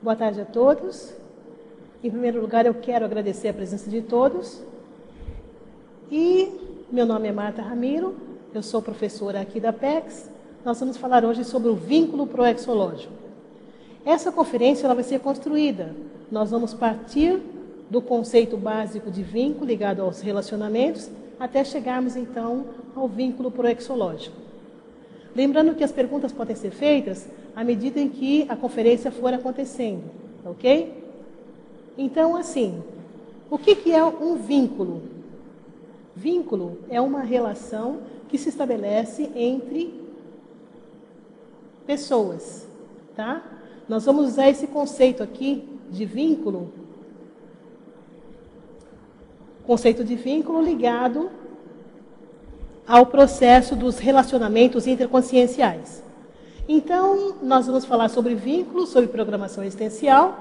Boa tarde a todos. Em primeiro lugar, eu quero agradecer a presença de todos. E meu nome é Marta Ramiro, eu sou professora aqui da PEX. Nós vamos falar hoje sobre o vínculo proexológico. Essa conferência ela vai ser construída. Nós vamos partir do conceito básico de vínculo ligado aos relacionamentos, até chegarmos, então, ao vínculo proexológico. Lembrando que as perguntas podem ser feitas à medida em que a conferência for acontecendo, ok? Então, assim, o que é um vínculo? Vínculo é uma relação que se estabelece entre pessoas, tá? Nós vamos usar esse conceito aqui de vínculo, conceito de vínculo ligado ao processo dos relacionamentos interconscienciais. Então, nós vamos falar sobre vínculos, sobre programação existencial,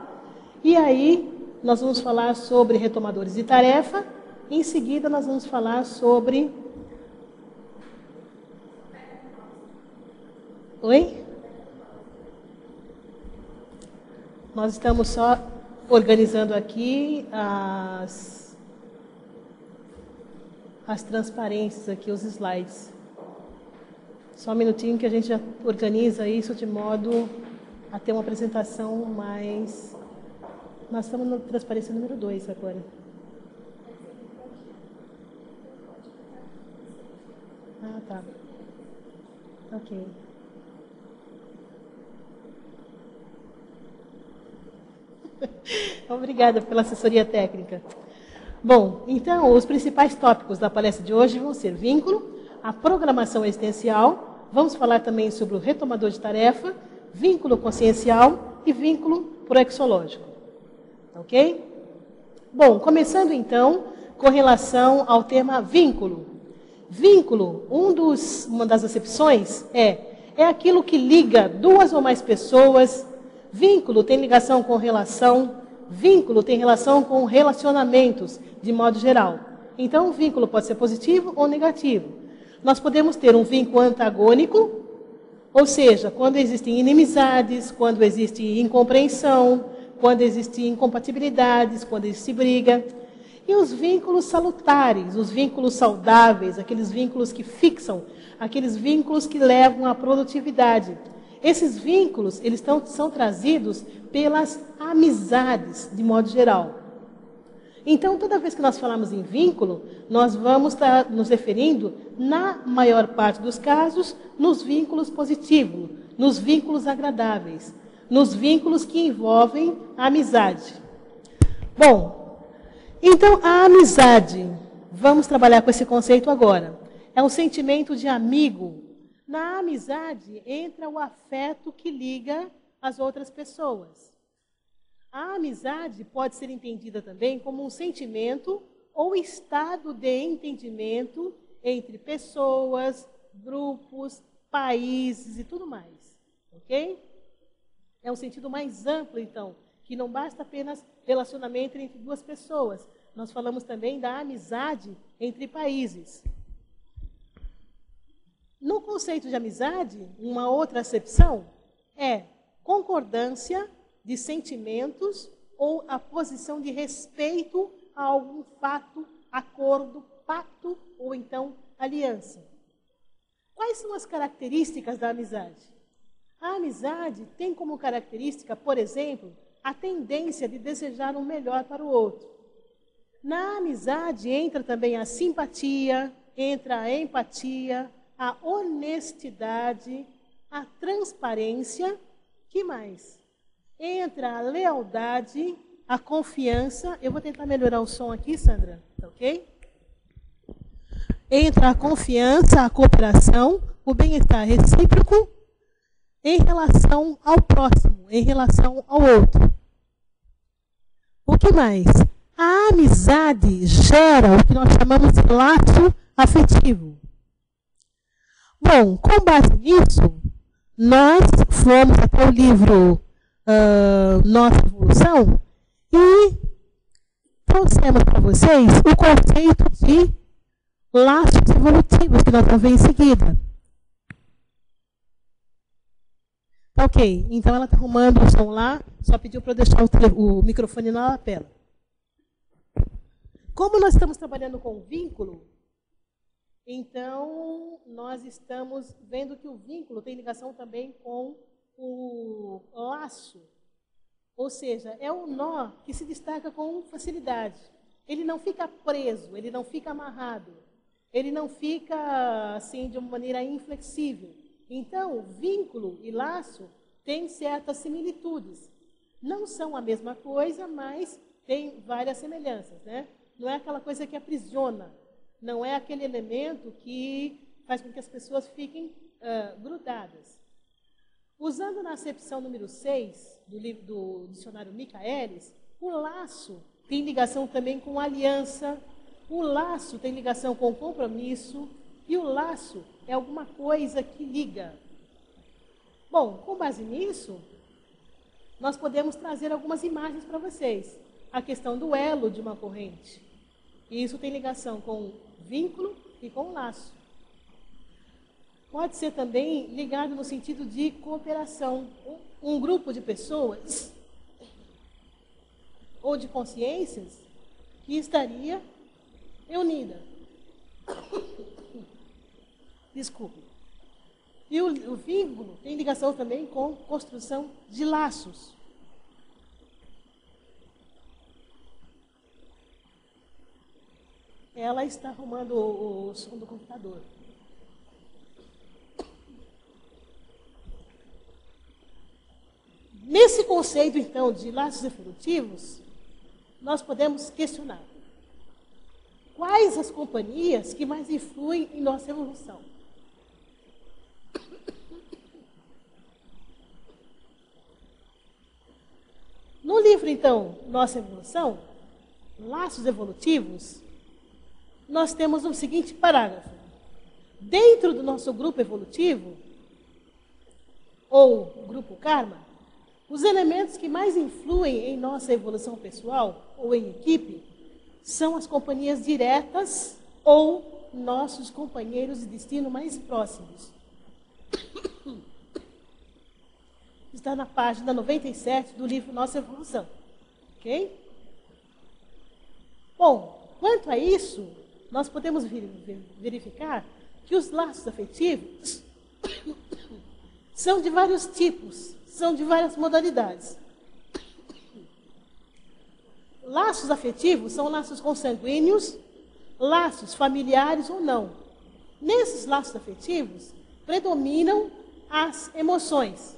e aí nós vamos falar sobre retomadores de tarefa, em seguida nós vamos falar sobre... Oi? Nós estamos só organizando aqui as transparências aqui, os slides. Só um minutinho que a gente já organiza isso de modo a ter uma apresentação mais... Nós estamos na transparência número 2 agora. Ah, tá. Ok. Obrigada pela assessoria técnica. Bom, então, os principais tópicos da palestra de hoje vão ser vínculo, a programação existencial, vamos falar também sobre o retomador de tarefa, vínculo consciencial e vínculo proexológico. Ok? Bom, começando então com relação ao tema vínculo. Vínculo, uma das acepções é aquilo que liga duas ou mais pessoas. Vínculo tem ligação com relação, vínculo tem relação com relacionamentos, de modo geral. Então, o vínculo pode ser positivo ou negativo. Nós podemos ter um vínculo antagônico, ou seja, quando existem inimizades, quando existe incompreensão, quando existem incompatibilidades, quando existe briga. E os vínculos salutares, os vínculos saudáveis, aqueles vínculos que fixam, aqueles vínculos que levam à produtividade. Esses vínculos, eles são trazidos pelas amizades, de modo geral. Então, toda vez que nós falamos em vínculo, nós vamos estar nos referindo, na maior parte dos casos, nos vínculos positivos, nos vínculos agradáveis, nos vínculos que envolvem a amizade. Bom, então a amizade, vamos trabalhar com esse conceito agora. É um sentimento de amigo. Na amizade entra o afeto que liga as outras pessoas. A amizade pode ser entendida também como um sentimento ou estado de entendimento entre pessoas, grupos, países e tudo mais. Ok? É um sentido mais amplo, então, que não basta apenas relacionamento entre duas pessoas. Nós falamos também da amizade entre países. No conceito de amizade, uma outra acepção é concordância de sentimentos ou a posição de respeito a algum fato, acordo, pacto ou então aliança. Quais são as características da amizade? A amizade tem como característica, por exemplo, a tendência de desejar o melhor para o outro. Na amizade entra também a simpatia, entra a empatia, a honestidade, a transparência, que mais? Entra a lealdade, a confiança. Eu vou tentar melhorar o som aqui, Sandra, tá ok? Entra a confiança, a cooperação, o bem-estar recíproco em relação ao próximo, em relação ao outro. O que mais? A amizade gera o que nós chamamos de laço afetivo. Bom, com base nisso, nós fomos até o livro Nossa Evolução e trouxemos para vocês o conceito de laços evolutivos, que nós vamos ver em seguida. Tá ok. Então ela está arrumando o som lá, só pediu para eu deixar o microfone na lapela. Como nós estamos trabalhando com vínculo, então nós estamos vendo que o vínculo tem ligação também com o laço. Ou seja, é um nó que se destaca com facilidade. Ele não fica preso, ele não fica amarrado, ele não fica assim de uma maneira inflexível. Então, vínculo e laço têm certas similitudes. Não são a mesma coisa, mas têm várias semelhanças, né? Não é aquela coisa que aprisiona, não é aquele elemento que faz com que as pessoas fiquem grudadas. Usando na acepção número 6 do livro do dicionário Michaelis, o laço tem ligação também com aliança, o laço tem ligação com compromisso, e o laço é alguma coisa que liga. Bom, com base nisso, nós podemos trazer algumas imagens para vocês. A questão do elo de uma corrente. E isso tem ligação com vínculo e com laço. Pode ser também ligado no sentido de cooperação. Um grupo de pessoas ou de consciências que estaria unida. Desculpe. E o vínculo tem ligação também com construção de laços. Ela está arrumando o som do computador. Nesse conceito, então, de laços evolutivos, nós podemos questionar quais as companhias que mais influem em nossa evolução. No livro, então, Nossa Evolução, Laços Evolutivos, nós temos o seguinte parágrafo. Dentro do nosso grupo evolutivo, ou grupo Karma, os elementos que mais influem em nossa evolução pessoal ou em equipe são as companhias diretas ou nossos companheiros de destino mais próximos. Está na página 97 do livro Nossa Evolução. Ok? Bom, quanto a isso, nós podemos verificar que os laços afetivos são de vários tipos, são de várias modalidades. Laços afetivos são laços consanguíneos, laços familiares ou não. Nesses laços afetivos, predominam as emoções.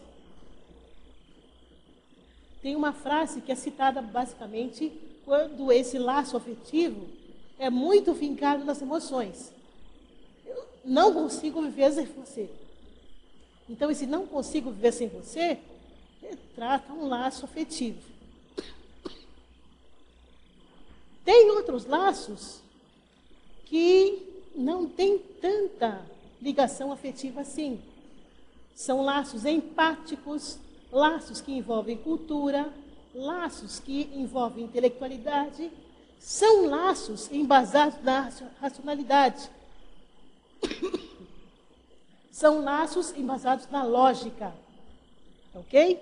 Tem uma frase que é citada basicamente quando esse laço afetivo é muito fincado nas emoções. Eu não consigo viver sem você. Então, esse não consigo viver sem você, trata um laço afetivo. Tem outros laços que não têm tanta ligação afetiva assim. São laços empáticos, laços que envolvem cultura, laços que envolvem intelectualidade, são laços embasados na racionalidade. São laços embasados na lógica. Ok?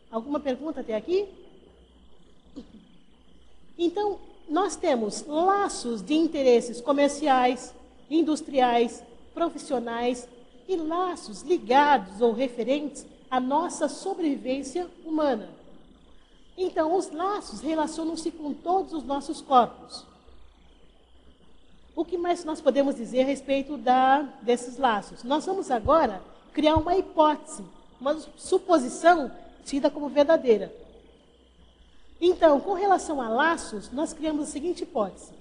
Alguma pergunta até aqui? Então, nós temos laços de interesses comerciais, industriais, profissionais e laços ligados ou referentes à nossa sobrevivência humana. Então, os laços relacionam-se com todos os nossos corpos. O que mais nós podemos dizer a respeito desses laços? Nós vamos agora criar uma hipótese, uma suposição tida como verdadeira. Então, com relação a laços, nós criamos a seguinte hipótese.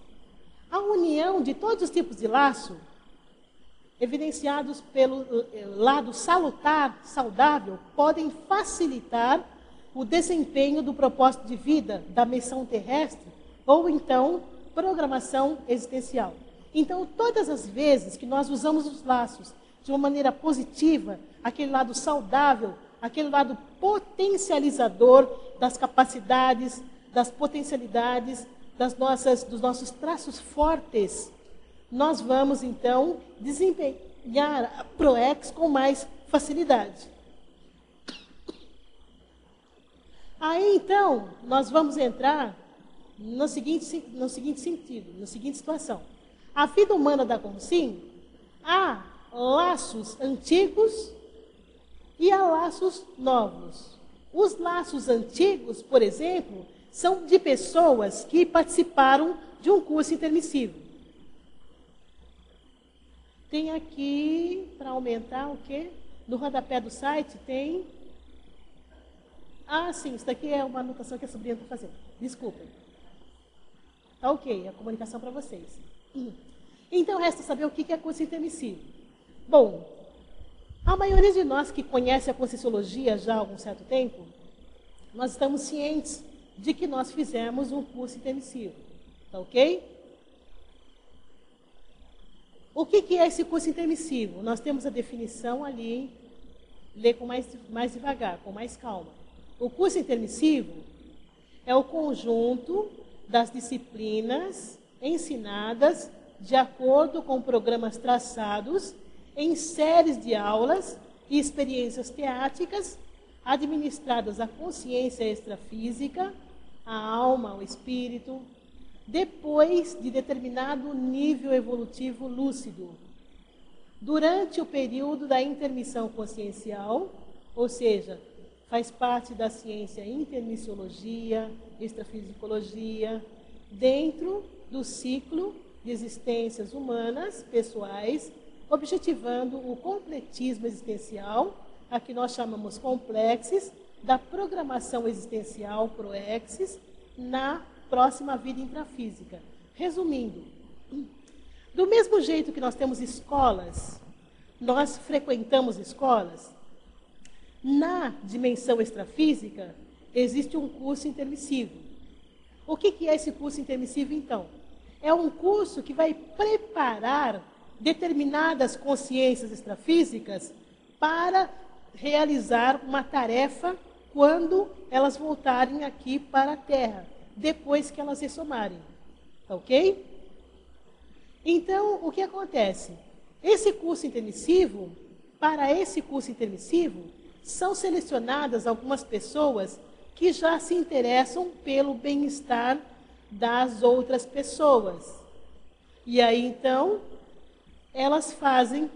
A união de todos os tipos de laço, evidenciados pelo lado salutar, saudável, podem facilitar o desempenho do propósito de vida, da missão terrestre, ou então, programação existencial. Então, todas as vezes que nós usamos os laços de uma maneira positiva, aquele lado saudável, aquele lado potencializador das capacidades, das potencialidades, dos nossos traços fortes, nós vamos, então, desempenhar a ProEx com mais facilidade. Aí, então, nós vamos entrar no seguinte sentido, na seguinte situação. A vida humana da Consim, há laços antigos e há laços novos. Os laços antigos, por exemplo, são de pessoas que participaram de um curso intermissivo. Tem aqui, para aumentar o quê? No rodapé do site tem... Ah, sim, isso daqui é uma anotação que a sobrinha está fazendo. Desculpem. Tá ok, a comunicação para vocês. Então, resta saber o que é curso intermissivo. Bom, a maioria de nós que conhece a Conscienciologia já há algum certo tempo, nós estamos cientes de que nós fizemos um curso intermissivo. Tá ok? O que é esse curso intermissivo? Nós temos a definição ali, ler com mais devagar, com mais calma. O curso intermissivo é o conjunto das disciplinas ensinadas de acordo com programas traçados em séries de aulas e experiências teáticas administradas à consciência extrafísica, à alma, ao espírito, depois de determinado nível evolutivo lúcido, durante o período da intermissão consciencial, ou seja, faz parte da ciência intermissiologia, extrafisicologia, dentro do ciclo de existências humanas, pessoais, objetivando o completismo existencial, a que nós chamamos complexes, da programação existencial, proexis, na próxima vida intrafísica. Resumindo, do mesmo jeito que nós temos escolas, nós frequentamos escolas, na dimensão extrafísica existe um curso intermissivo. O que é esse curso intermissivo, então? É um curso que vai preparar determinadas consciências extrafísicas para realizar uma tarefa quando elas voltarem aqui para a Terra, depois que elas ressomarem. Ok? Então, o que acontece? Esse curso intermissivo, para esse curso intermissivo, são selecionadas algumas pessoas que já se interessam pelo bem-estar das outras pessoas. E aí, então, elas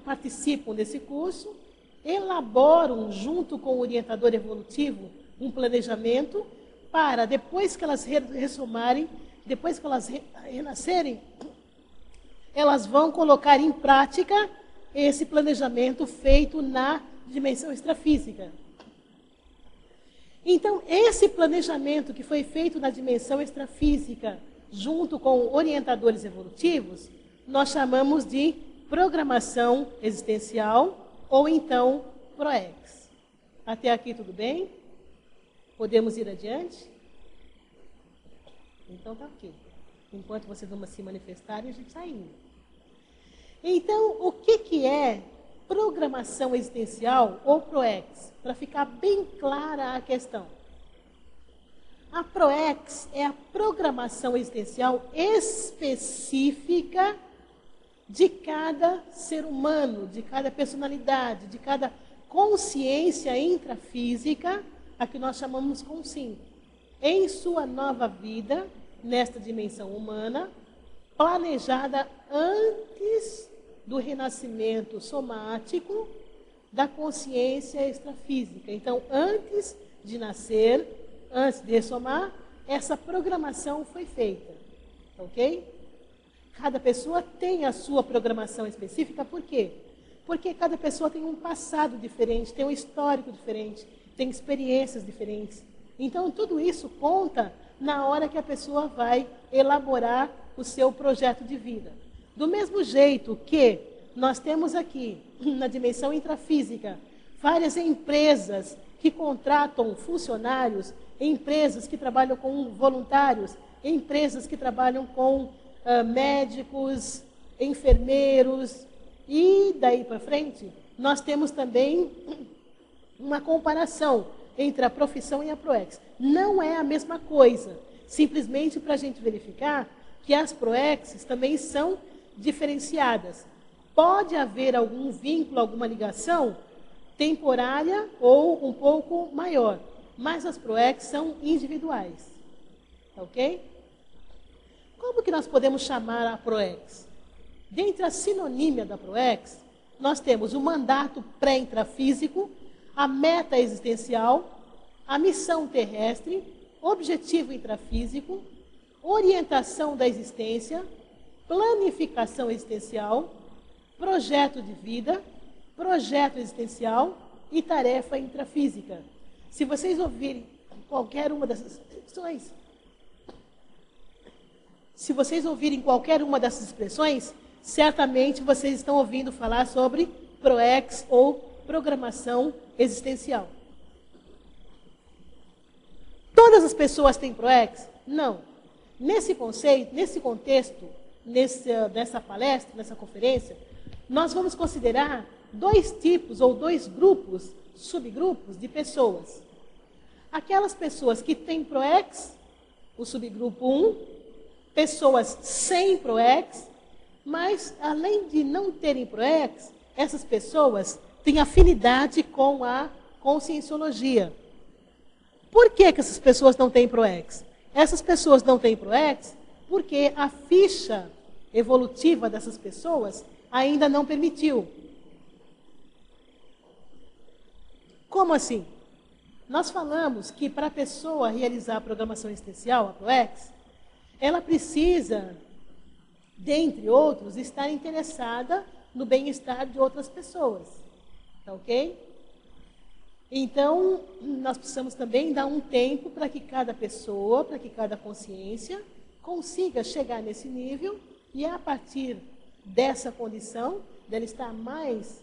participam desse curso, elaboram, junto com o orientador evolutivo, um planejamento para, depois que elas ressomarem, depois que elas renascerem, elas vão colocar em prática esse planejamento feito na dimensão extrafísica. Então, esse planejamento que foi feito na dimensão extrafísica, junto com orientadores evolutivos, nós chamamos de programação existencial, ou então PROEX. Até aqui tudo bem? Podemos ir adiante? Então tá ok. Enquanto vocês vão se manifestarem, a gente está indo. Então, o que é programação existencial ou PROEX? Para ficar bem clara a questão. A PROEX é a programação existencial específica de cada ser humano, de cada personalidade, de cada consciência intrafísica, a que nós chamamos Consim, em sua nova vida, nesta dimensão humana, planejada antes do renascimento somático da consciência extrafísica. Então, antes de nascer, antes de ressomar, essa programação foi feita. Ok? Cada pessoa tem a sua programação específica, por quê? Porque cada pessoa tem um passado diferente, tem um histórico diferente, tem experiências diferentes. Então, tudo isso conta na hora que a pessoa vai elaborar o seu projeto de vida. Do mesmo jeito que nós temos aqui, na dimensão intrafísica, várias empresas que contratam funcionários, empresas que trabalham com voluntários, empresas que trabalham com médicos, enfermeiros, e daí para frente, nós temos também uma comparação entre a profissão e a PROEX. Não é a mesma coisa, simplesmente para a gente verificar que as PROEXs também são diferenciadas. Pode haver algum vínculo, alguma ligação temporária ou um pouco maior, mas as PROECs são individuais. Ok? Como que nós podemos chamar a PROECs? Dentre a sinonímia da PROECs, nós temos o mandato pré-intrafísico, a meta existencial, a missão terrestre, objetivo intrafísico, orientação da existência, planificação existencial, projeto de vida, projeto existencial e tarefa intrafísica. Se vocês ouvirem qualquer uma dessas expressões, certamente vocês estão ouvindo falar sobre PROECs ou programação existencial. Todas as pessoas têm PROECs? Não. Nesse conceito, nesse contexto, nessa palestra, nessa conferência, nós vamos considerar dois tipos ou dois grupos, subgrupos de pessoas. Aquelas pessoas que têm PROECs, o subgrupo 1, pessoas sem PROECs, mas além de não terem PROECs, essas pessoas têm afinidade com a conscienciologia. Por que essas pessoas não têm PROECs? Essas pessoas não têm PROECs porque a ficha evolutiva dessas pessoas ainda não permitiu. Como assim? Nós falamos que para a pessoa realizar a programação existencial, a PROECs, ela precisa, dentre outros, estar interessada no bem-estar de outras pessoas. Tá ok? Então, nós precisamos também dar um tempo para que cada pessoa, para que cada consciência consiga chegar nesse nível e a partir dessa condição, dela estar mais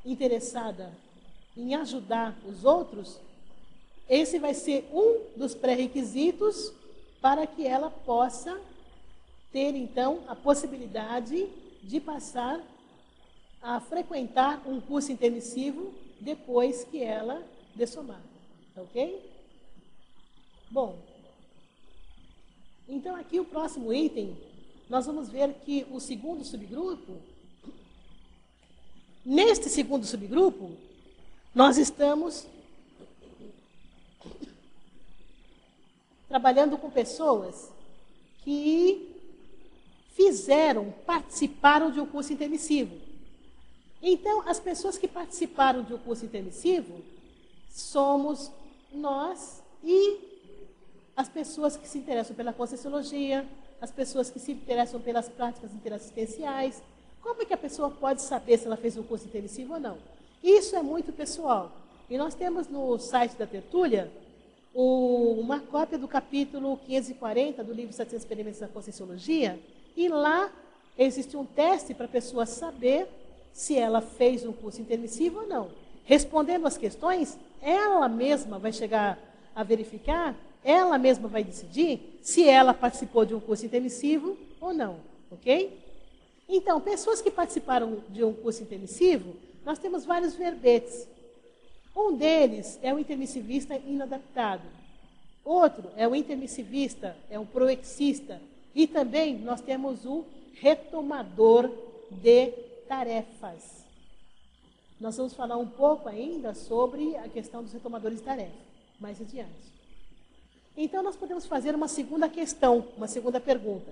interessada em ajudar os outros, esse vai ser um dos pré-requisitos para que ela possa ter, então, a possibilidade de passar a frequentar um curso intermissivo depois que ela dessomar. Ok? Bom, então aqui o próximo item, nós vamos ver que o segundo subgrupo, neste segundo subgrupo, nós estamos trabalhando com pessoas que participaram de um curso intermissivo. Então, as pessoas que participaram de um curso intermissivo somos nós e as pessoas que se interessam pela conscienciologia, as pessoas que se interessam pelas práticas interassistenciais. Como é que a pessoa pode saber se ela fez um curso intermissivo ou não? Isso é muito pessoal. E nós temos no site da Tertúlia uma cópia do capítulo 540 do livro 700 Experimentos da Conscienciologia, e lá existe um teste para a pessoa saber se ela fez um curso intermissivo ou não. Respondendo as questões, ela mesma vai chegar a verificar, ela mesma vai decidir se ela participou de um curso intermissivo ou não, ok? Então, pessoas que participaram de um curso intermissivo, nós temos vários verbetes. Um deles é o intermissivista inadaptado. Outro é o intermissivista, é um proexista. E também nós temos o retomador de tarefas. Nós vamos falar um pouco ainda sobre a questão dos retomadores de tarefa, mais adiante. Então, nós podemos fazer uma segunda questão, uma segunda pergunta.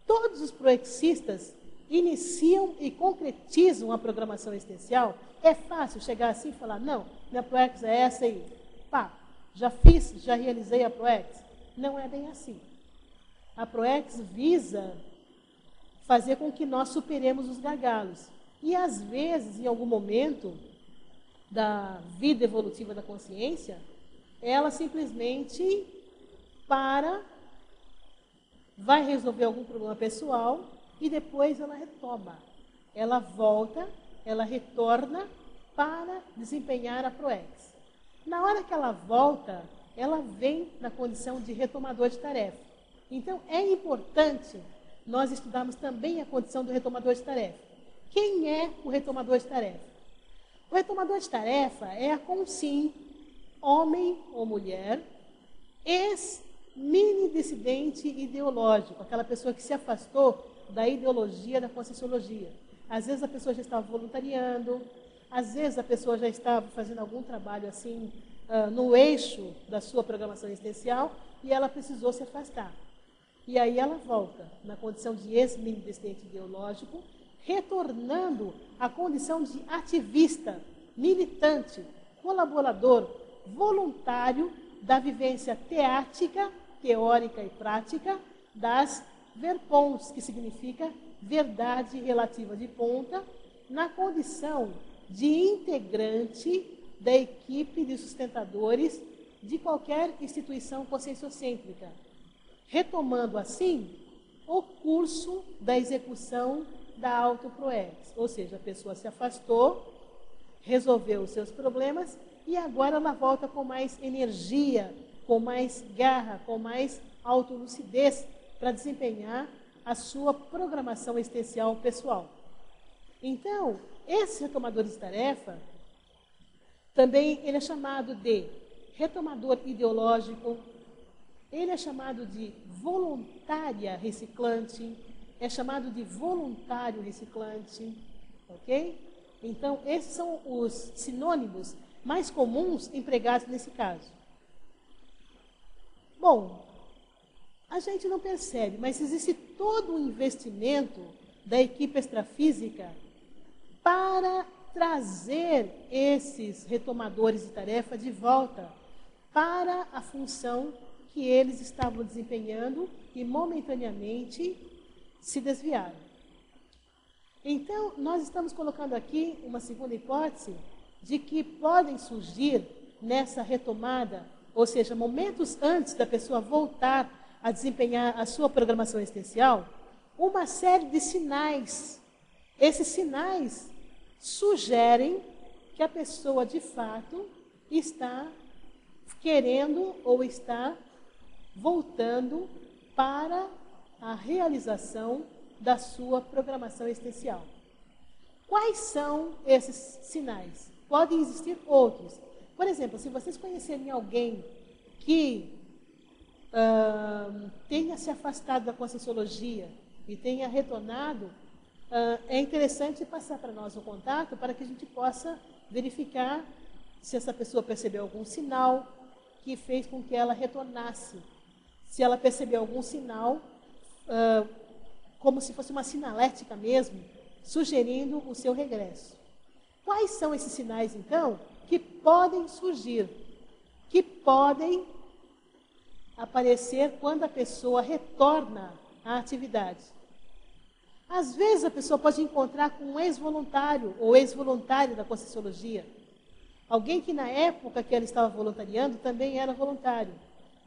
Todos os proexistas iniciam e concretizam a programação existencial? É fácil chegar assim e falar, não, minha PROEX é essa aí. Pá, já fiz, já realizei a PROEX? Não é bem assim. A PROEX visa fazer com que nós superemos os gargalos. E, às vezes, em algum momento da vida evolutiva da consciência, ela simplesmente vai resolver algum problema pessoal e depois ela retoma. Ela volta, ela retorna para desempenhar a PROEX. Na hora que ela volta, ela vem na condição de retomador de tarefa. Então, é importante nós estudarmos também a condição do retomador de tarefa. Quem é o retomador de tarefa? O retomador de tarefa é a consim, homem ou mulher, ex-mini-dissidente ideológico, aquela pessoa que se afastou da ideologia da conscienciologia. Às vezes a pessoa já estava voluntariando, às vezes a pessoa já estava fazendo algum trabalho assim no eixo da sua programação existencial e ela precisou se afastar. E aí ela volta na condição de ex-mini descendente ideológico, retornando à condição de ativista, militante, colaborador, voluntário da vivência teática, teórica e prática das verpons, que significa verdade relativa de ponta, na condição de integrante da equipe de sustentadores de qualquer instituição conscienciocêntrica, retomando assim o curso da execução da autoproex, ou seja, a pessoa se afastou, resolveu os seus problemas e agora ela volta com mais energia, com mais garra, com mais autolucidez para desempenhar a sua programação existencial pessoal. Então, esse retomador de tarefa, também ele é chamado de retomador ideológico, ele é chamado de voluntária reciclante, é chamado de voluntário reciclante, ok? Então, esses são os sinônimos mais comuns empregados nesse caso. Bom, a gente não percebe, mas existe todo um investimento da equipe extrafísica para trazer esses retomadores de tarefa de volta para a função que eles estavam desempenhando e momentaneamente se desviaram. Então, nós estamos colocando aqui uma segunda hipótese de que podem surgir nessa retomada, ou seja, momentos antes da pessoa voltar a desempenhar a sua programação existencial, uma série de sinais. Esses sinais sugerem que a pessoa, de fato, está querendo ou está voltando para a realização da sua programação existencial. Quais são esses sinais? Podem existir outros. Por exemplo, se vocês conhecerem alguém que tenha se afastado da Conscienciologia e tenha retornado, é interessante passar para nós o contato para que a gente possa verificar se essa pessoa percebeu algum sinal que fez com que ela retornasse. Se ela percebeu algum sinal, como se fosse uma sinalética mesmo, sugerindo o seu regresso. Quais são esses sinais, então, que podem surgir, que podem aparecer quando a pessoa retorna à atividade? Às vezes a pessoa pode encontrar com um ex-voluntário ou ex-voluntária da Conscienciologia. Alguém que na época que ela estava voluntariando também era voluntário.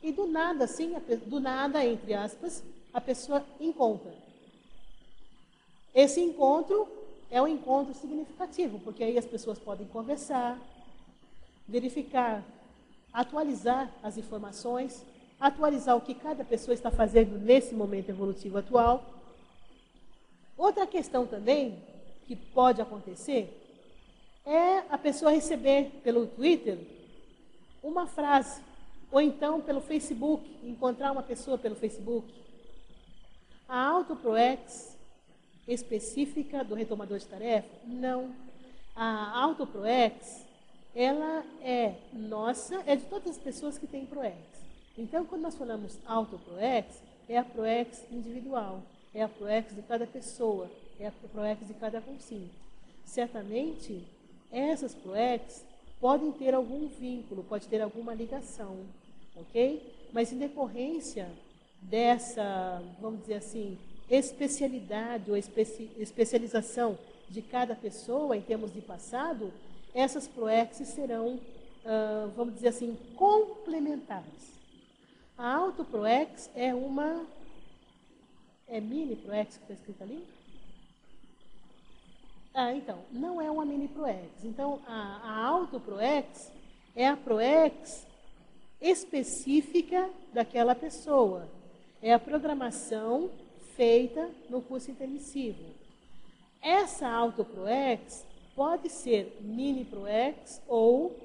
E do nada, assim, do nada, entre aspas, a pessoa encontra. Esse encontro é um encontro significativo, porque aí as pessoas podem conversar, verificar, atualizar as informações, atualizar o que cada pessoa está fazendo nesse momento evolutivo atual. Outra questão também que pode acontecer é a pessoa receber pelo Twitter uma frase, ou então pelo Facebook, encontrar uma pessoa pelo Facebook. A autoproex específica do retomador de tarefa? Não. A autoproex, ela é nossa, é de todas as pessoas que têm proex. Então, quando nós falamos autoproex, é a proex individual, é a proex de cada pessoa, é a proex de cada consciente. Certamente, essas proex podem ter algum vínculo, pode ter alguma ligação, ok? Mas em decorrência dessa, vamos dizer assim, especialidade ou especialização de cada pessoa em termos de passado, essas proexes serão, vamos dizer assim, complementares. A autoproex é uma... É mini proex que está escrito ali? Então, não é uma mini proex. Então, a autoproex é a proex específica daquela pessoa. É a programação feita no curso intermissivo. Essa autoproex pode ser mini proex ou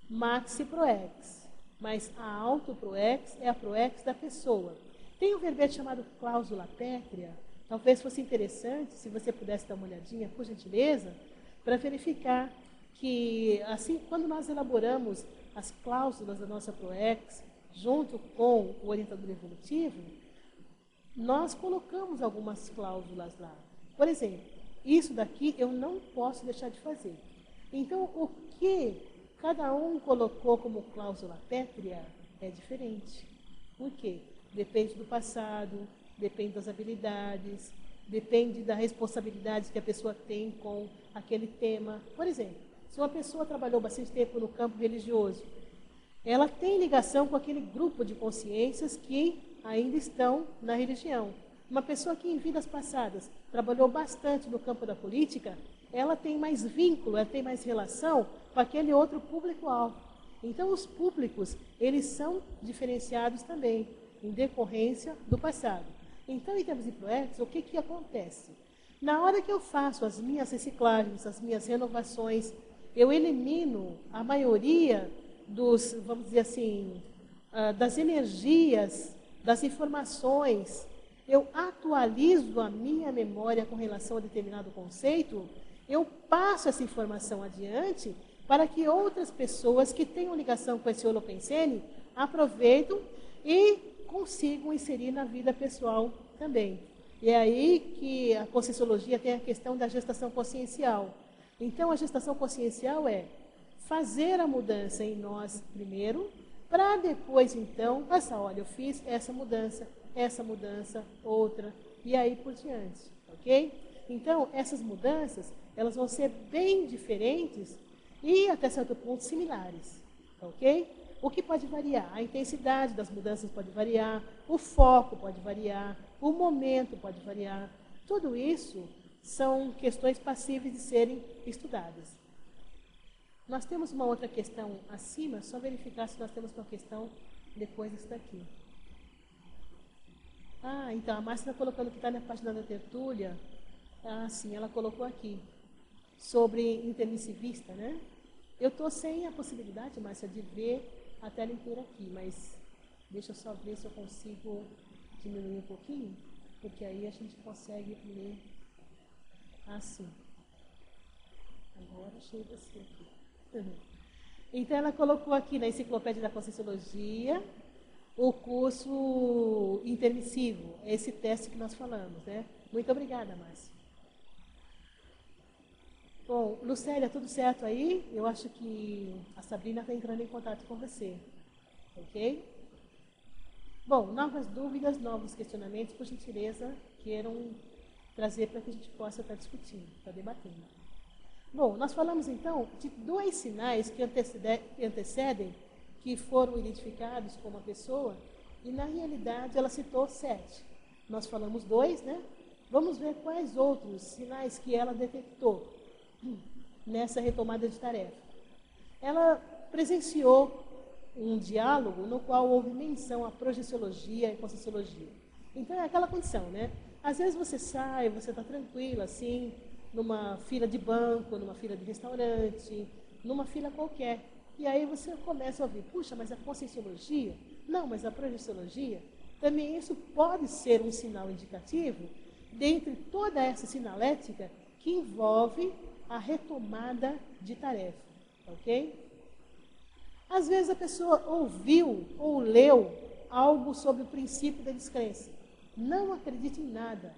maxi proex, mas a autoproex é a proex da pessoa. Tem um verbete chamado cláusula pétrea. Talvez fosse interessante, se você pudesse dar uma olhadinha, por gentileza, para verificar que, assim, quando nós elaboramos as cláusulas da nossa PROEX, junto com o orientador evolutivo, nós colocamos algumas cláusulas lá. Por exemplo, isso daqui eu não posso deixar de fazer. Então, o que cada um colocou como cláusula pétrea é diferente. Por quê? Depende do passado, depende das habilidades, depende da responsabilidade que a pessoa tem com aquele tema. Por exemplo, se uma pessoa trabalhou bastante tempo no campo religioso, ela tem ligação com aquele grupo de consciências que ainda estão na religião. Uma pessoa que em vidas passadas trabalhou bastante no campo da política, ela tem mais vínculo, ela tem mais relação com aquele outro público-alvo. Então, os públicos, eles são diferenciados também, em decorrência do passado. Então, em termos de PROEX, o que acontece? Na hora que eu faço as minhas reciclagens, as minhas renovações, eu elimino a maioria dos, vamos dizer assim, das energias, das informações, eu atualizo a minha memória com relação a determinado conceito, eu passo essa informação adiante para que outras pessoas que tenham ligação com esse holopensene aproveitem e consigam inserir na vida pessoal também. E é aí que a Conscienciologia tem a questão da gestação consciencial. Então, a gestação consciencial é fazer a mudança em nós primeiro, para depois, então, passar, olha, eu fiz essa mudança, outra, e aí por diante, ok? Então, essas mudanças, elas vão ser bem diferentes e, até certo ponto, similares, ok? O que pode variar? A intensidade das mudanças pode variar, o foco pode variar, o momento pode variar. Tudo isso são questões passíveis de serem estudadas. Nós temos uma outra questão acima, só verificar se nós temos uma questão depois disso daqui. Então, a Márcia está colocando que está na página da tertúlia. Sim, ela colocou aqui, sobre intermissivista, né? Eu estou sem a possibilidade, Márcia, de ver a tela inteira aqui, mas deixa eu só ver se eu consigo diminuir um pouquinho, porque aí a gente consegue ler assim. Agora chega assim aqui. Então, ela colocou aqui na Enciclopédia da Conscienciologia o curso intermissivo, esse teste que nós falamos, né? Muito obrigada, Márcia. Bom, Lucélia, tudo certo aí? Eu acho que a Sabrina está entrando em contato com você, ok? Bom, novas dúvidas, novos questionamentos, por gentileza, queiram trazer para que a gente possa estar discutindo, estar debatendo. Bom, nós falamos então de 2 sinais que antecedem, que foram identificados como uma pessoa, e na realidade ela citou 7. Nós falamos 2, né? Vamos ver quais outros sinais que ela detectou nessa retomada de tarefa. Ela presenciou um diálogo no qual houve menção à projeciologia e conscienciologia. Então é aquela condição, né? Às vezes você sai, você está tranquilo assim, numa fila de banco, numa fila de restaurante, numa fila qualquer. E aí você começa a ouvir, puxa, mas a conscienciologia? Não, mas a projeciologia? Também isso pode ser um sinal indicativo dentre toda essa sinalética que envolve a retomada de tarefa, ok? Às vezes a pessoa ouviu ou leu algo sobre o princípio da descrença. Não acredite em nada.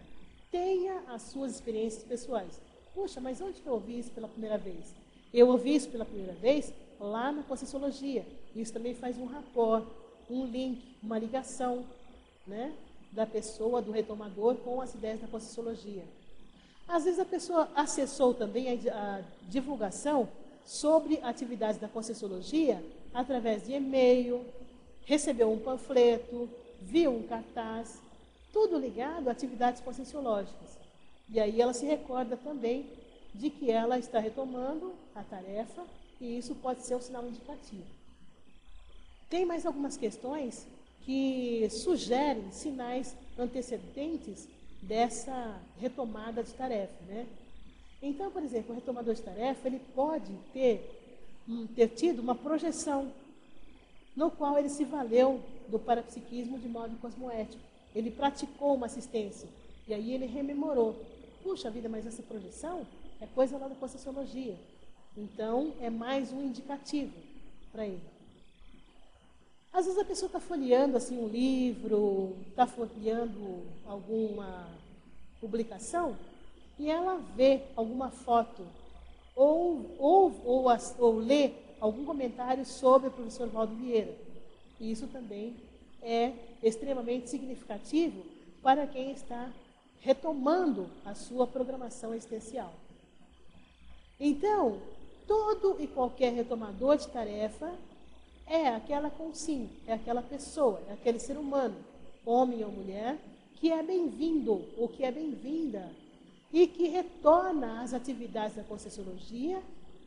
Tenha as suas experiências pessoais. Puxa, mas onde que eu ouvi isso pela primeira vez? Eu ouvi isso pela primeira vez lá na Conscienciologia. Isso também faz um rapport, um link, uma ligação, né, da pessoa, do retomador, com as ideias da Conscienciologia. Às vezes a pessoa acessou também a divulgação sobre atividades da Conscienciologia através de e-mail, recebeu um panfleto, viu um cartaz, tudo ligado a atividades conscienciológicas. E aí ela se recorda também de que ela está retomando a tarefa e isso pode ser um sinal indicativo. Tem mais algumas questões que sugerem sinais antecedentes dessa retomada de tarefa, né? Então, por exemplo, o retomador de tarefa, ele pode ter tido uma projeção no qual ele se valeu do parapsiquismo de modo cosmoético. Ele praticou uma assistência e aí ele rememorou. Puxa vida, mas essa projeção é coisa lá da Conscienciologia. Então, é mais um indicativo para ele. Às vezes a pessoa está folheando assim, um livro, está folheando alguma publicação, e ela vê alguma foto, ou lê algum comentário sobre o professor Valdo Vieira. E isso também é extremamente significativo para quem está retomando a sua programação existencial. Então, todo e qualquer retomador de tarefa é aquela consim, é aquela pessoa, é aquele ser humano, homem ou mulher, que é bem-vindo ou que é bem-vinda e que retorna às atividades da Conscienciologia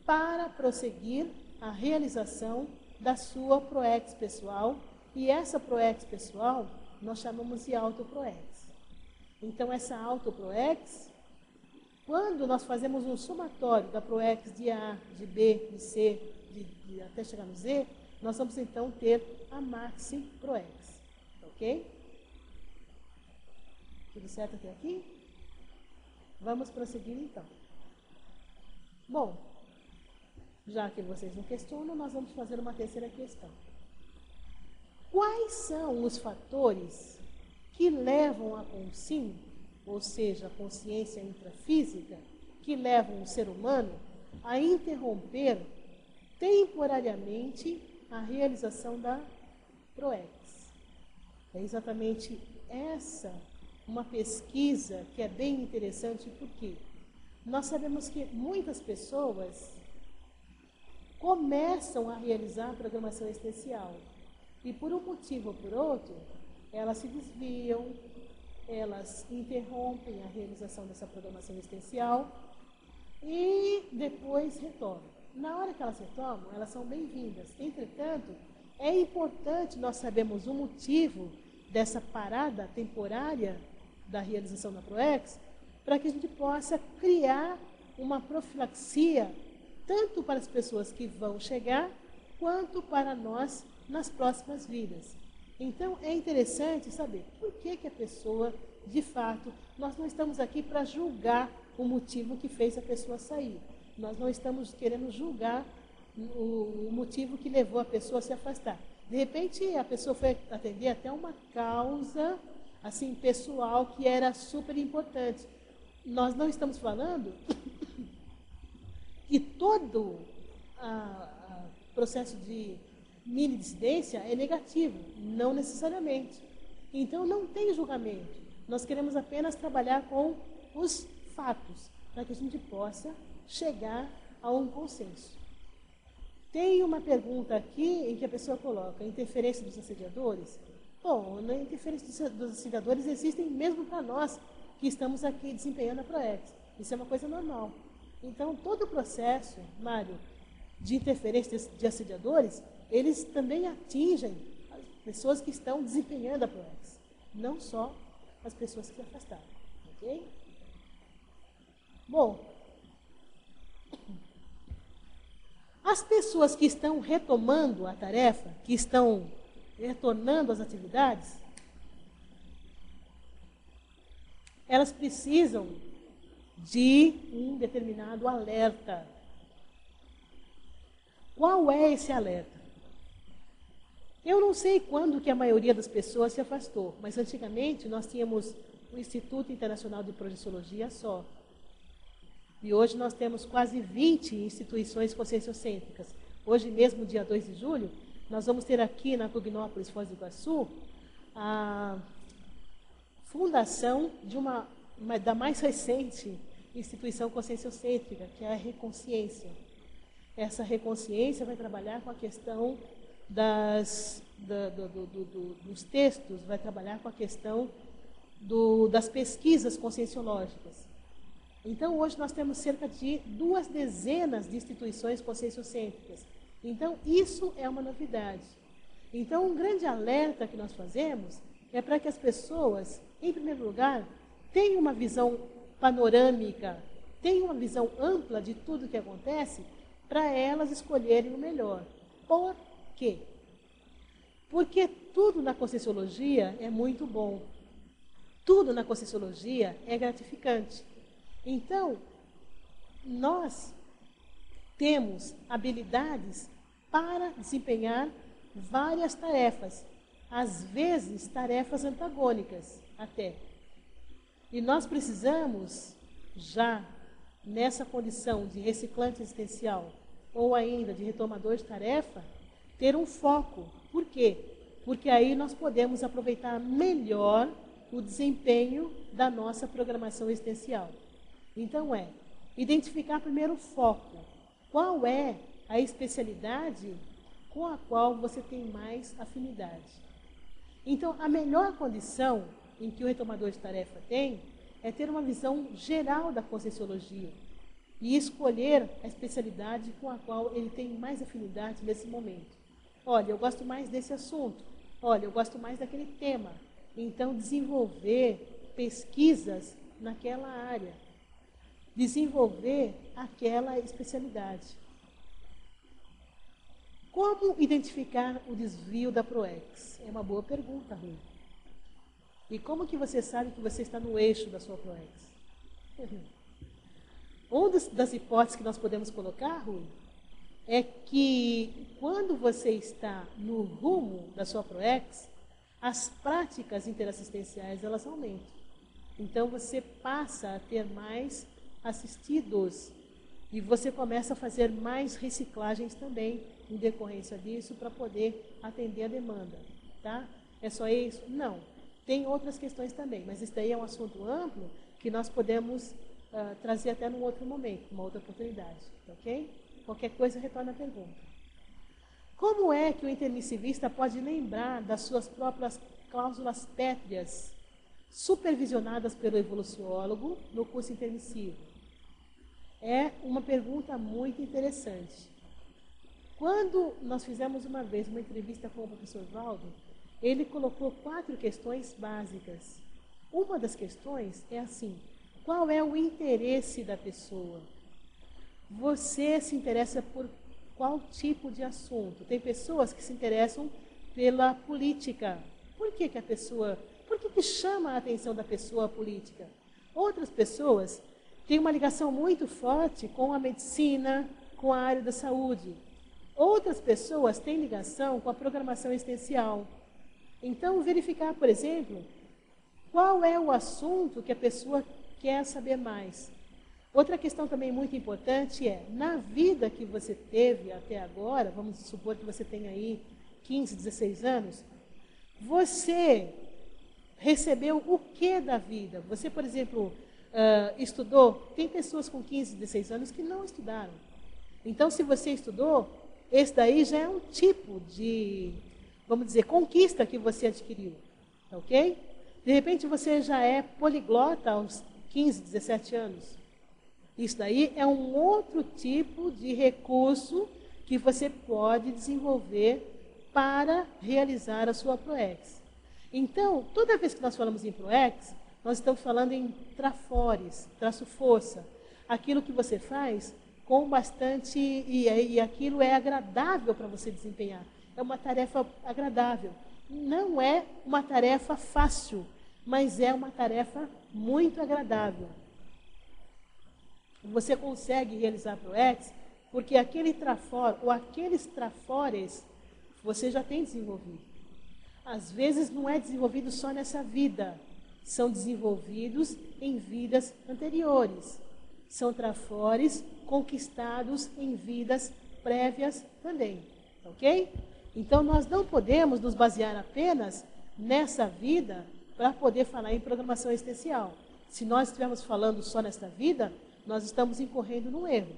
para prosseguir a realização da sua ProEx pessoal. E essa ProEx pessoal nós chamamos de autoproex. Então, essa autoproex, quando nós fazemos um somatório da ProEx de A, de B, de C, até chegar no Z, nós vamos então ter a Maxi ProEx. Ok? Tudo certo até aqui? Vamos prosseguir então. Bom, já que vocês não questionam, nós vamos fazer uma terceira questão. Quais são os fatores que levam a consim, ou seja, a consciência intrafísica, que levam o ser humano a interromper temporariamente a realização da ProEx? É exatamente essa uma pesquisa que é bem interessante, porque nós sabemos que muitas pessoas começam a realizar a programação existencial e, por um motivo ou por outro, elas se desviam, elas interrompem a realização dessa programação existencial e depois retornam. Na hora que elas retornam, elas são bem-vindas. Entretanto, é importante nós sabermos o motivo dessa parada temporária da realização da ProEx, para que a gente possa criar uma profilaxia, tanto para as pessoas que vão chegar, quanto para nós nas próximas vidas. Então, é interessante saber por que a pessoa, de fato, nós não estamos aqui para julgar o motivo que fez a pessoa sair. Nós não estamos querendo julgar o motivo que levou a pessoa a se afastar. De repente, a pessoa foi atender até uma causa assim, pessoal, que era super importante. Nós não estamos falando que todo processo de mini dissidência é negativo, não necessariamente. Então, não tem julgamento. Nós queremos apenas trabalhar com os fatos, para que a gente possa chegar a um consenso. Tem uma pergunta aqui em que a pessoa coloca: interferência dos assediadores? Bom, na interferência dos assediadores existem mesmo para nós que estamos aqui desempenhando a ProEx. Isso é uma coisa normal. Então, todo o processo, Mário, de interferência de assediadores, eles também atingem as pessoas que estão desempenhando a ProEx, não só as pessoas que se afastaram. Ok? Bom, as pessoas que estão retomando a tarefa, que estão retornando às atividades, elas precisam de um determinado alerta. Qual é esse alerta? Eu não sei quando que a maioria das pessoas se afastou, mas antigamente nós tínhamos o Instituto Internacional de Projeciologia só. E hoje nós temos quase 20 instituições conscienciocêntricas. Hoje mesmo, dia 2 de julho, nós vamos ter aqui na Cognópolis, Foz do Iguaçu, a fundação de da mais recente instituição conscienciocêntrica, que é a Reconsciência. Essa Reconsciência vai trabalhar com a questão dos textos, vai trabalhar com a questão das pesquisas conscienciológicas. Então, hoje nós temos cerca de 2 dezenas de instituições conscienciocêntricas. Então, isso é uma novidade. Então, um grande alerta que nós fazemos é para que as pessoas, em primeiro lugar, tenham uma visão panorâmica, tenham uma visão ampla de tudo o que acontece, para elas escolherem o melhor. Por quê? Porque tudo na Conscienciologia é muito bom. Tudo na Conscienciologia é gratificante. Então, nós temos habilidades para desempenhar várias tarefas, às vezes tarefas antagônicas até. E nós precisamos, já nessa condição de reciclante existencial, ou ainda de retomador de tarefa, ter um foco. Por quê? Porque aí nós podemos aproveitar melhor o desempenho da nossa programação existencial. Então identificar primeiro o foco. Qual é a especialidade com a qual você tem mais afinidade? Então, a melhor condição em que o retomador de tarefa tem é ter uma visão geral da Conscienciologia e escolher a especialidade com a qual ele tem mais afinidade nesse momento. Olha, eu gosto mais desse assunto. Olha, eu gosto mais daquele tema. Então, desenvolver pesquisas naquela área. Desenvolver aquela especialidade. Como identificar o desvio da PROEX? É uma boa pergunta, Rui. E como que você sabe que você está no eixo da sua PROEX? Uma das hipóteses que nós podemos colocar, Rui, é que quando você está no rumo da sua PROEX, as práticas interassistenciais elas aumentam. Então você passa a ter mais assistidos e você começa a fazer mais reciclagens também em decorrência disso para poder atender a demanda, tá? É só isso? Não. Tem outras questões também, mas isso daí é um assunto amplo que nós podemos trazer até num outro momento, uma outra oportunidade, ok? Qualquer coisa, retorna a pergunta. Como é que o intermissivista pode lembrar das suas próprias cláusulas pétreas, supervisionadas pelo evoluciólogo no curso intermissivo? É uma pergunta muito interessante. Quando nós fizemos uma vez uma entrevista com o professor Valdo, ele colocou 4 questões básicas. Uma das questões é assim: qual é o interesse da pessoa? Você se interessa por qual tipo de assunto? Tem pessoas que se interessam pela política. Por que que chama a atenção da pessoa a política? Outras pessoas têm uma ligação muito forte com a medicina, com a área da saúde. Outras pessoas têm ligação com a programação existencial. Então, verificar, por exemplo, qual é o assunto que a pessoa quer saber mais. Outra questão também muito importante é, na vida que você teve até agora, vamos supor que você tenha aí 15, 16 anos, você recebeu o que da vida? Você, por exemplo, estudou? Tem pessoas com 15, 16 anos que não estudaram. Então, se você estudou, esse daí já é um tipo de, vamos dizer, conquista que você adquiriu, ok? De repente, você já é poliglota aos 15, 17 anos. Isso daí é um outro tipo de recurso que você pode desenvolver para realizar a sua PROEX. Então, toda vez que nós falamos em PROEX, nós estamos falando em trafores, traço-força. Aquilo que você faz com bastante, e aquilo é agradável para você desempenhar. É uma tarefa agradável. Não é uma tarefa fácil, mas é uma tarefa muito agradável. Você consegue realizar PROEX porque aquele trafor, ou aqueles trafores, você já tem desenvolvido. Às vezes não é desenvolvido só nessa vida, são desenvolvidos em vidas anteriores. São trafores conquistados em vidas prévias também, ok? Então, nós não podemos nos basear apenas nessa vida para poder falar em programação existencial. Se nós estivermos falando só nesta vida, nós estamos incorrendo num erro.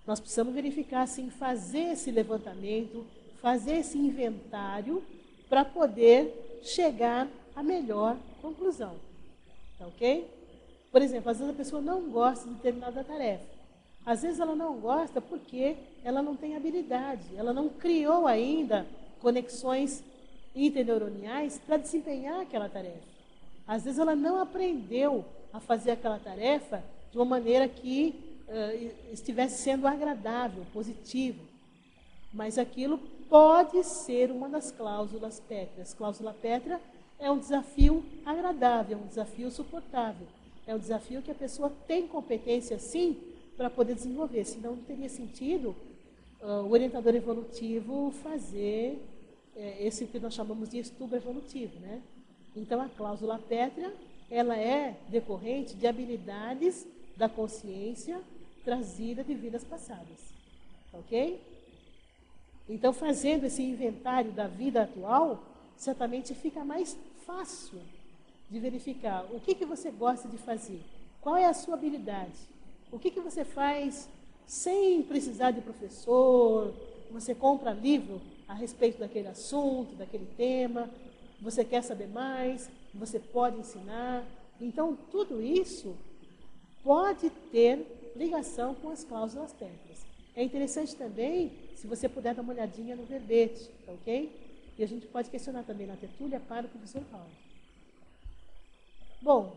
Nós precisamos verificar, assim, fazer esse levantamento, fazer esse inventário para poder chegar à melhor conclusão, tá ok? Por exemplo, às vezes a pessoa não gosta de determinada tarefa. Às vezes ela não gosta porque ela não tem habilidade, ela não criou ainda conexões interneuroniais para desempenhar aquela tarefa. Às vezes ela não aprendeu a fazer aquela tarefa de uma maneira que estivesse sendo agradável, positivo. Mas aquilo pode ser uma das cláusulas pétreas. Cláusula pétrea é um desafio agradável, é um desafio suportável. É um desafio que a pessoa tem competência, sim, para poder desenvolver. Senão não teria sentido o orientador evolutivo fazer esse que nós chamamos de estudo evolutivo, né? Então, a cláusula pétrea, ela é decorrente de habilidades da consciência trazida de vidas passadas, ok? Então, fazendo esse inventário da vida atual, certamente fica mais fácil de verificar o que você gosta de fazer, qual é a sua habilidade, o que você faz sem precisar de professor, você compra livro a respeito daquele assunto, daquele tema, você quer saber mais, você pode ensinar. Então, tudo isso pode ter ligação com as cláusulas pétreas. É interessante também, se você puder dar uma olhadinha no verbete, tá ok? E a gente pode questionar também na tertúlia para o professor Paulo. Bom,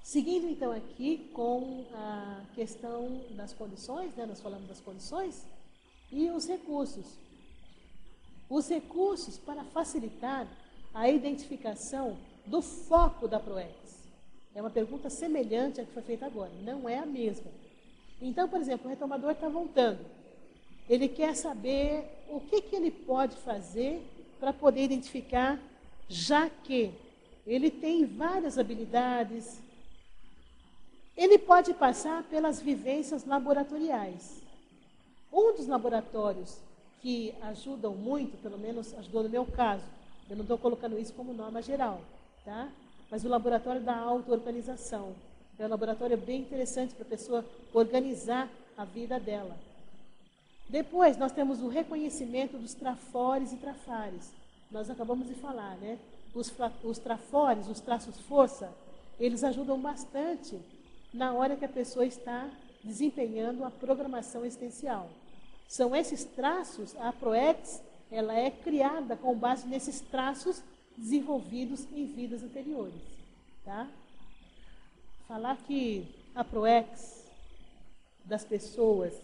seguindo então aqui com a questão das condições, né? Nós falamos das condições, e os recursos. Os recursos para facilitar a identificação do foco da PROEX. É uma pergunta semelhante à que foi feita agora, não é a mesma. Então, por exemplo, o retomador está voltando. Ele quer saber o que ele pode fazer para poder identificar, já que ele tem várias habilidades. Ele pode passar pelas vivências laboratoriais. Um dos laboratórios que ajudam muito, pelo menos ajudou no meu caso, eu não estou colocando isso como norma geral, tá? Mas o laboratório da auto-organização. É um laboratório bem interessante para a pessoa organizar a vida dela. Depois, nós temos o reconhecimento dos trafores e trafares. Nós acabamos de falar, né? Os trafores, os traços força, eles ajudam bastante na hora que a pessoa está desempenhando a programação existencial. São esses traços, a PROEX, ela é criada com base nesses traços desenvolvidos em vidas anteriores. Tá? Falar que a PROEX das pessoas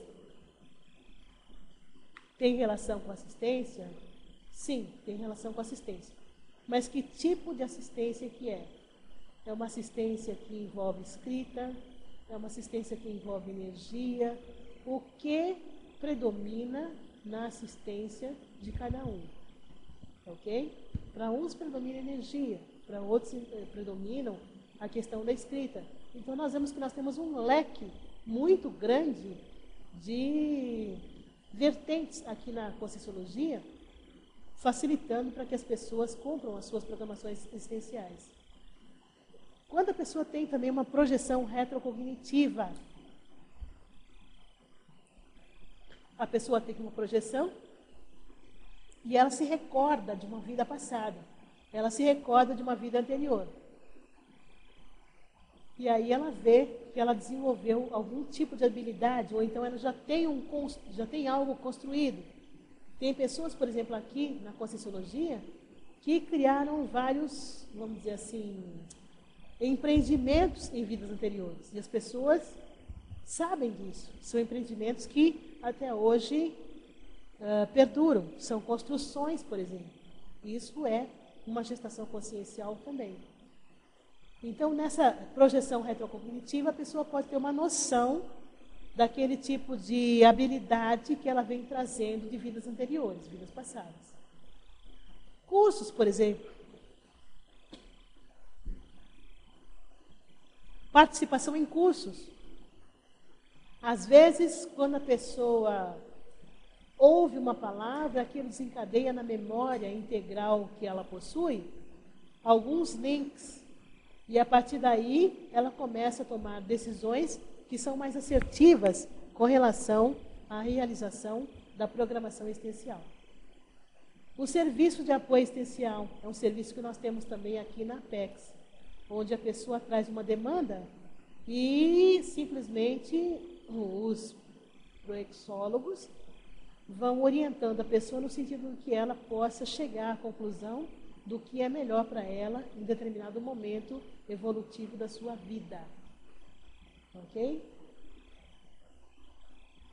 tem relação com assistência? Sim, tem relação com assistência. Mas que tipo de assistência que é? É uma assistência que envolve escrita? É uma assistência que envolve energia? O que predomina na assistência de cada um? Ok? Para uns predomina energia, para outros predominam a questão da escrita. Então, nós vemos que nós temos um leque muito grande de vertentes aqui na Conscienciologia, facilitando para que as pessoas cumpram as suas programações existenciais. Quando a pessoa tem também uma projeção retrocognitiva, a pessoa tem uma projeção e ela se recorda de uma vida passada, ela se recorda de uma vida anterior. E aí ela vê que ela desenvolveu algum tipo de habilidade, ou então ela já tem algo construído. Tem pessoas, por exemplo, aqui na Conscienciologia, que criaram vários, vamos dizer assim, empreendimentos em vidas anteriores. E as pessoas sabem disso. São empreendimentos que até hoje perduram. São construções, por exemplo. Isso é uma gestação consciencial também. Então, nessa projeção retrocognitiva, a pessoa pode ter uma noção daquele tipo de habilidade que ela vem trazendo de vidas anteriores, vidas passadas. Cursos, por exemplo. Participação em cursos. Às vezes, quando a pessoa ouve uma palavra, aquilo desencadeia na memória integral que ela possui alguns links. E a partir daí, ela começa a tomar decisões que são mais assertivas com relação à realização da programação existencial. O serviço de apoio existencial é um serviço que nós temos também aqui na Apex, onde a pessoa traz uma demanda e simplesmente os proexólogos vão orientando a pessoa no sentido de que ela possa chegar à conclusão do que é melhor para ela em determinado momento evolutivo da sua vida. Ok?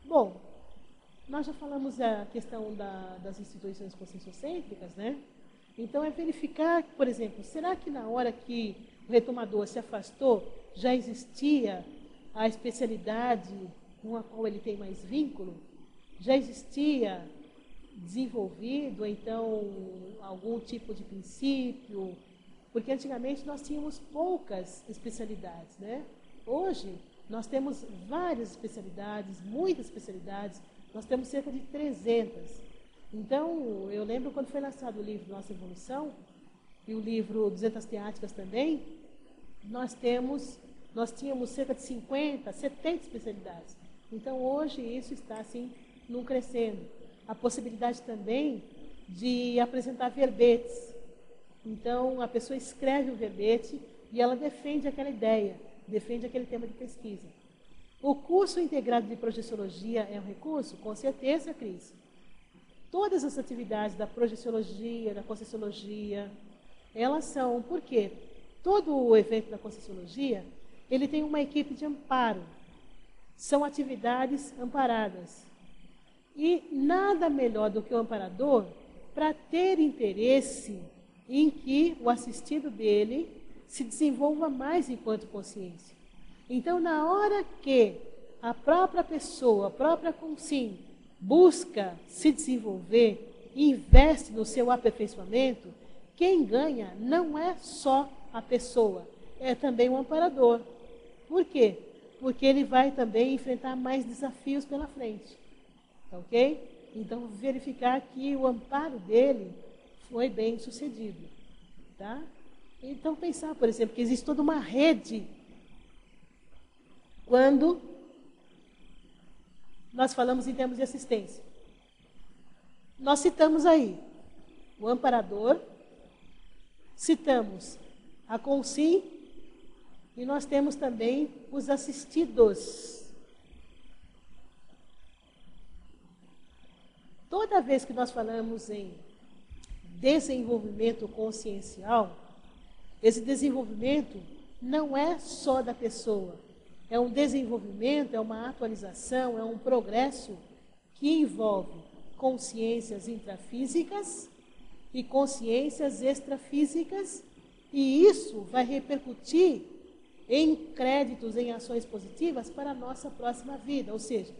Bom, nós já falamos a questão das instituições conscienciocêntricas, né? Então, é verificar, por exemplo, será que na hora que o retomador se afastou, já existia a especialidade com a qual ele tem mais vínculo? Já existia desenvolvido, então algum tipo de princípio, porque antigamente nós tínhamos poucas especialidades, né? Hoje nós temos várias especialidades, muitas especialidades, nós temos cerca de 300. Então, eu lembro quando foi lançado o livro Nossa Evolução, e o livro 200 Teáticas também, nós tínhamos cerca de 50, 70 especialidades. Então, hoje isso está assim, num crescendo. A possibilidade também de apresentar verbetes. Então, a pessoa escreve o verbete e ela defende aquela ideia, defende aquele tema de pesquisa. O curso integrado de projeciologia é um recurso? Com certeza, Cris. Todas as atividades da projeciologia, da conscienciologia, elas são, por quê? Todo o evento da conscienciologia, ele tem uma equipe de amparo. São atividades amparadas. E nada melhor do que o amparador para ter interesse em que o assistido dele se desenvolva mais enquanto consciência. Então, na hora que a própria pessoa, a própria consciência, busca se desenvolver e investe no seu aperfeiçoamento, quem ganha não é só a pessoa, é também o amparador. Por quê? Porque ele vai também enfrentar mais desafios pela frente. Ok? Então, verificar que o amparo dele foi bem sucedido. Tá? Então, pensar, por exemplo, que existe toda uma rede quando nós falamos em termos de assistência. Nós citamos aí o amparador, citamos a consim e nós temos também os assistidos. Toda vez que nós falamos em desenvolvimento consciencial, esse desenvolvimento não é só da pessoa. É um desenvolvimento, é uma atualização, é um progresso que envolve consciências intrafísicas e consciências extrafísicas, e isso vai repercutir em créditos, em ações positivas para a nossa próxima vida. Ou seja,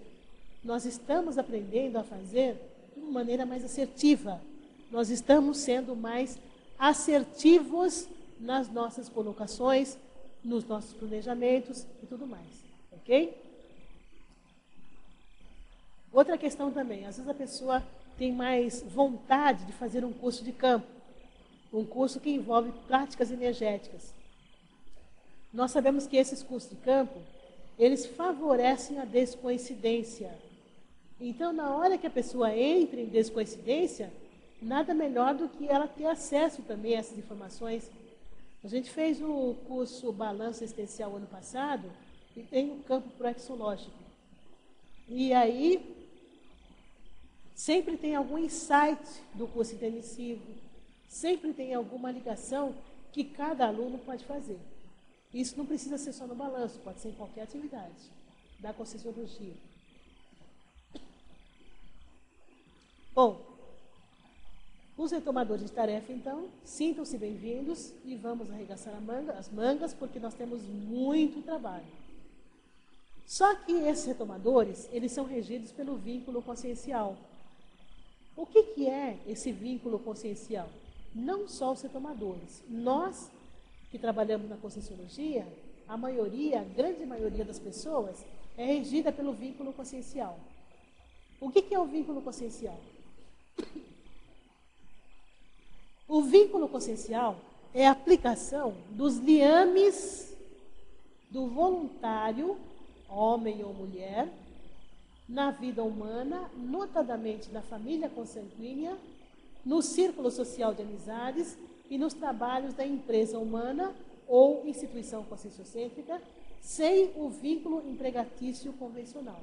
nós estamos aprendendo a fazer de uma maneira mais assertiva. Nós estamos sendo mais assertivos nas nossas colocações, nos nossos planejamentos e tudo mais. Ok? Outra questão também, às vezes a pessoa tem mais vontade de fazer um curso de campo, um curso que envolve práticas energéticas. Nós sabemos que esses cursos de campo, eles favorecem a descoincidência. Então, na hora que a pessoa entra em descoincidência, nada melhor do que ela ter acesso também a essas informações. A gente fez o curso Balanço Existencial ano passado e tem o campo proexológico. E aí, sempre tem algum insight do curso intermissivo, sempre tem alguma ligação que cada aluno pode fazer. Isso não precisa ser só no balanço, pode ser em qualquer atividade da conscienciologia. Bom, os retomadores de tarefa, então, sintam-se bem-vindos e vamos arregaçar as mangas, porque nós temos muito trabalho. Só que esses retomadores, eles são regidos pelo vínculo consciencial. O que é esse vínculo consciencial? Não só os retomadores. Nós, que trabalhamos na conscienciologia, a grande maioria das pessoas, é regida pelo vínculo consciencial. O que é o vínculo consciencial? O vínculo consciencial é a aplicação dos liames do voluntário, homem ou mulher, na vida humana, notadamente na família consanguínea, no círculo social de amizades e nos trabalhos da empresa humana ou instituição conscienciocêntrica, sem o vínculo empregatício convencional.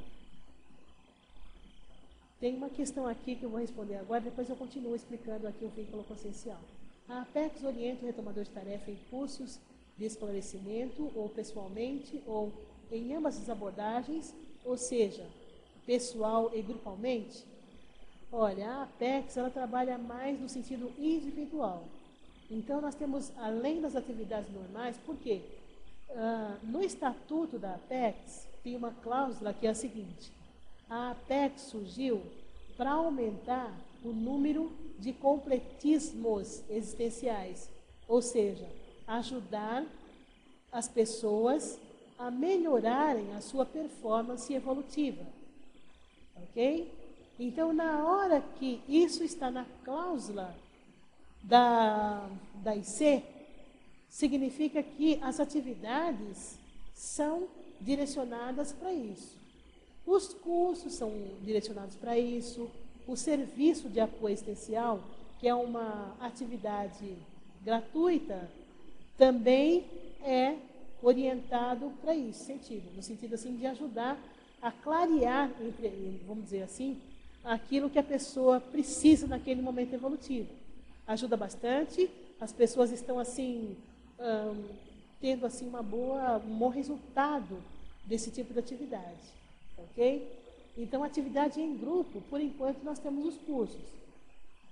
Tem uma questão aqui que eu vou responder agora, depois eu continuo explicando aqui o vínculo consciencial. A Apex orienta o retomador de tarefa em cursos de esclarecimento, ou pessoalmente, ou em ambas as abordagens, ou seja, pessoal e grupalmente. Olha, a Apex, ela trabalha mais no sentido individual. Então, nós temos, além das atividades normais, por quê? No estatuto da Apex, tem uma cláusula que é a seguinte: a Apex surgiu para aumentar o número de completismos existenciais, ou seja, ajudar as pessoas a melhorarem a sua performance evolutiva. Ok? Então, na hora que isso está na cláusula da IC, significa que as atividades são direcionadas para isso. Os cursos são direcionados para isso. O serviço de apoio existencial, que é uma atividade gratuita, também é orientado para isso, no sentido assim de ajudar a clarear, vamos dizer assim, aquilo que a pessoa precisa naquele momento evolutivo. Ajuda bastante, as pessoas estão assim tendo assim um bom resultado desse tipo de atividade, ok? Então, atividade em grupo, por enquanto nós temos os cursos,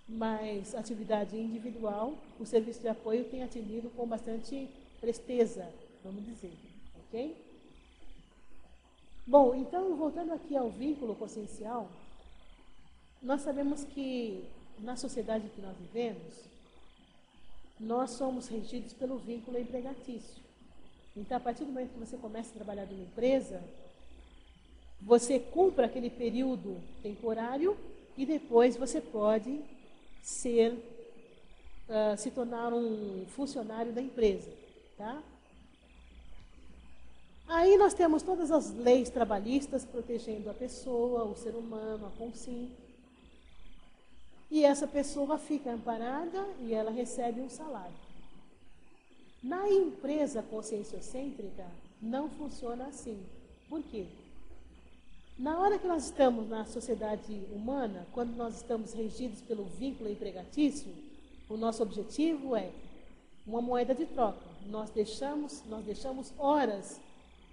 mas atividade individual, o serviço de apoio tem atendido com bastante presteza, vamos dizer, ok? Bom, então, voltando aqui ao vínculo consciencial, nós sabemos que na sociedade que nós vivemos, nós somos regidos pelo vínculo empregatício. Então, a partir do momento que você começa a trabalhar numa empresa, você cumpre aquele período temporário e depois você pode se tornar um funcionário da empresa, tá? Aí nós temos todas as leis trabalhistas protegendo a pessoa, o ser humano, a consciência. E essa pessoa fica amparada e ela recebe um salário. Na empresa conscienciocêntrica, não funciona assim. Por quê? Na hora que nós estamos na sociedade humana, quando nós estamos regidos pelo vínculo empregatício, o nosso objetivo é uma moeda de troca. Nós deixamos horas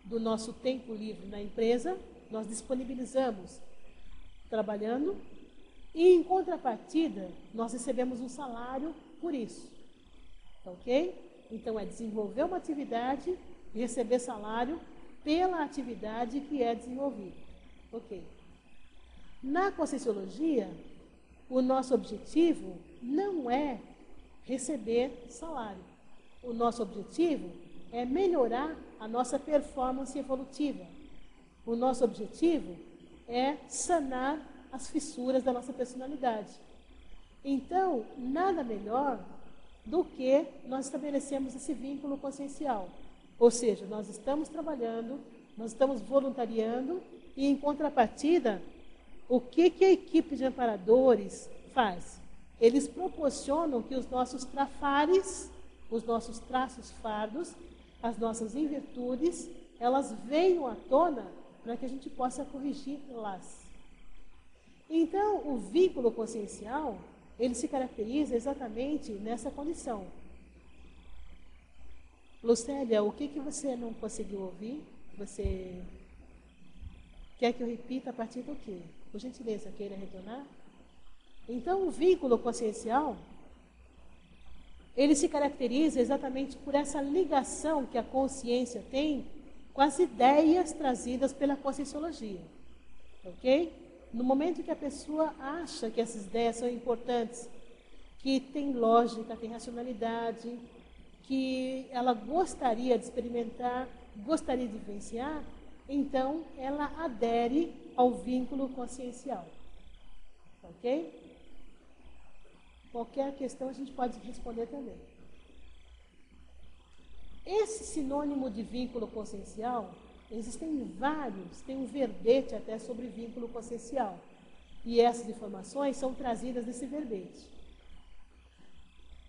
do nosso tempo livre na empresa, nós disponibilizamos trabalhando, e, em contrapartida, nós recebemos um salário por isso. Ok? Então, é desenvolver uma atividade e receber salário pela atividade que é desenvolvida. Ok? Na Conscienciologia, o nosso objetivo não é receber salário. O nosso objetivo é melhorar a nossa performance evolutiva. O nosso objetivo é sanar as fissuras da nossa personalidade. Então, nada melhor do que nós estabelecemos esse vínculo consciencial. Ou seja, nós estamos trabalhando, nós estamos voluntariando e, em contrapartida, o que a equipe de amparadores faz? Eles proporcionam que os nossos trafares, os nossos traços fardos, as nossas invirtudes, elas venham à tona para que a gente possa corrigi-las. Então, o vínculo consciencial, ele se caracteriza exatamente nessa condição. Lucélia, o que você não conseguiu ouvir? Você quer que eu repita a partir do quê? Por gentileza, queira retornar? Então, o vínculo consciencial, ele se caracteriza exatamente por essa ligação que a consciência tem com as ideias trazidas pela Conscienciologia. Ok? No momento que a pessoa acha que essas ideias são importantes, que tem lógica, tem racionalidade, que ela gostaria de experimentar, gostaria de vivenciar, então ela adere ao vínculo consciencial. Ok? Qualquer questão a gente pode responder também. Esse sinônimo de vínculo consciencial, existem vários, tem um verbete até sobre vínculo consciencial. E essas informações são trazidas desse verbete.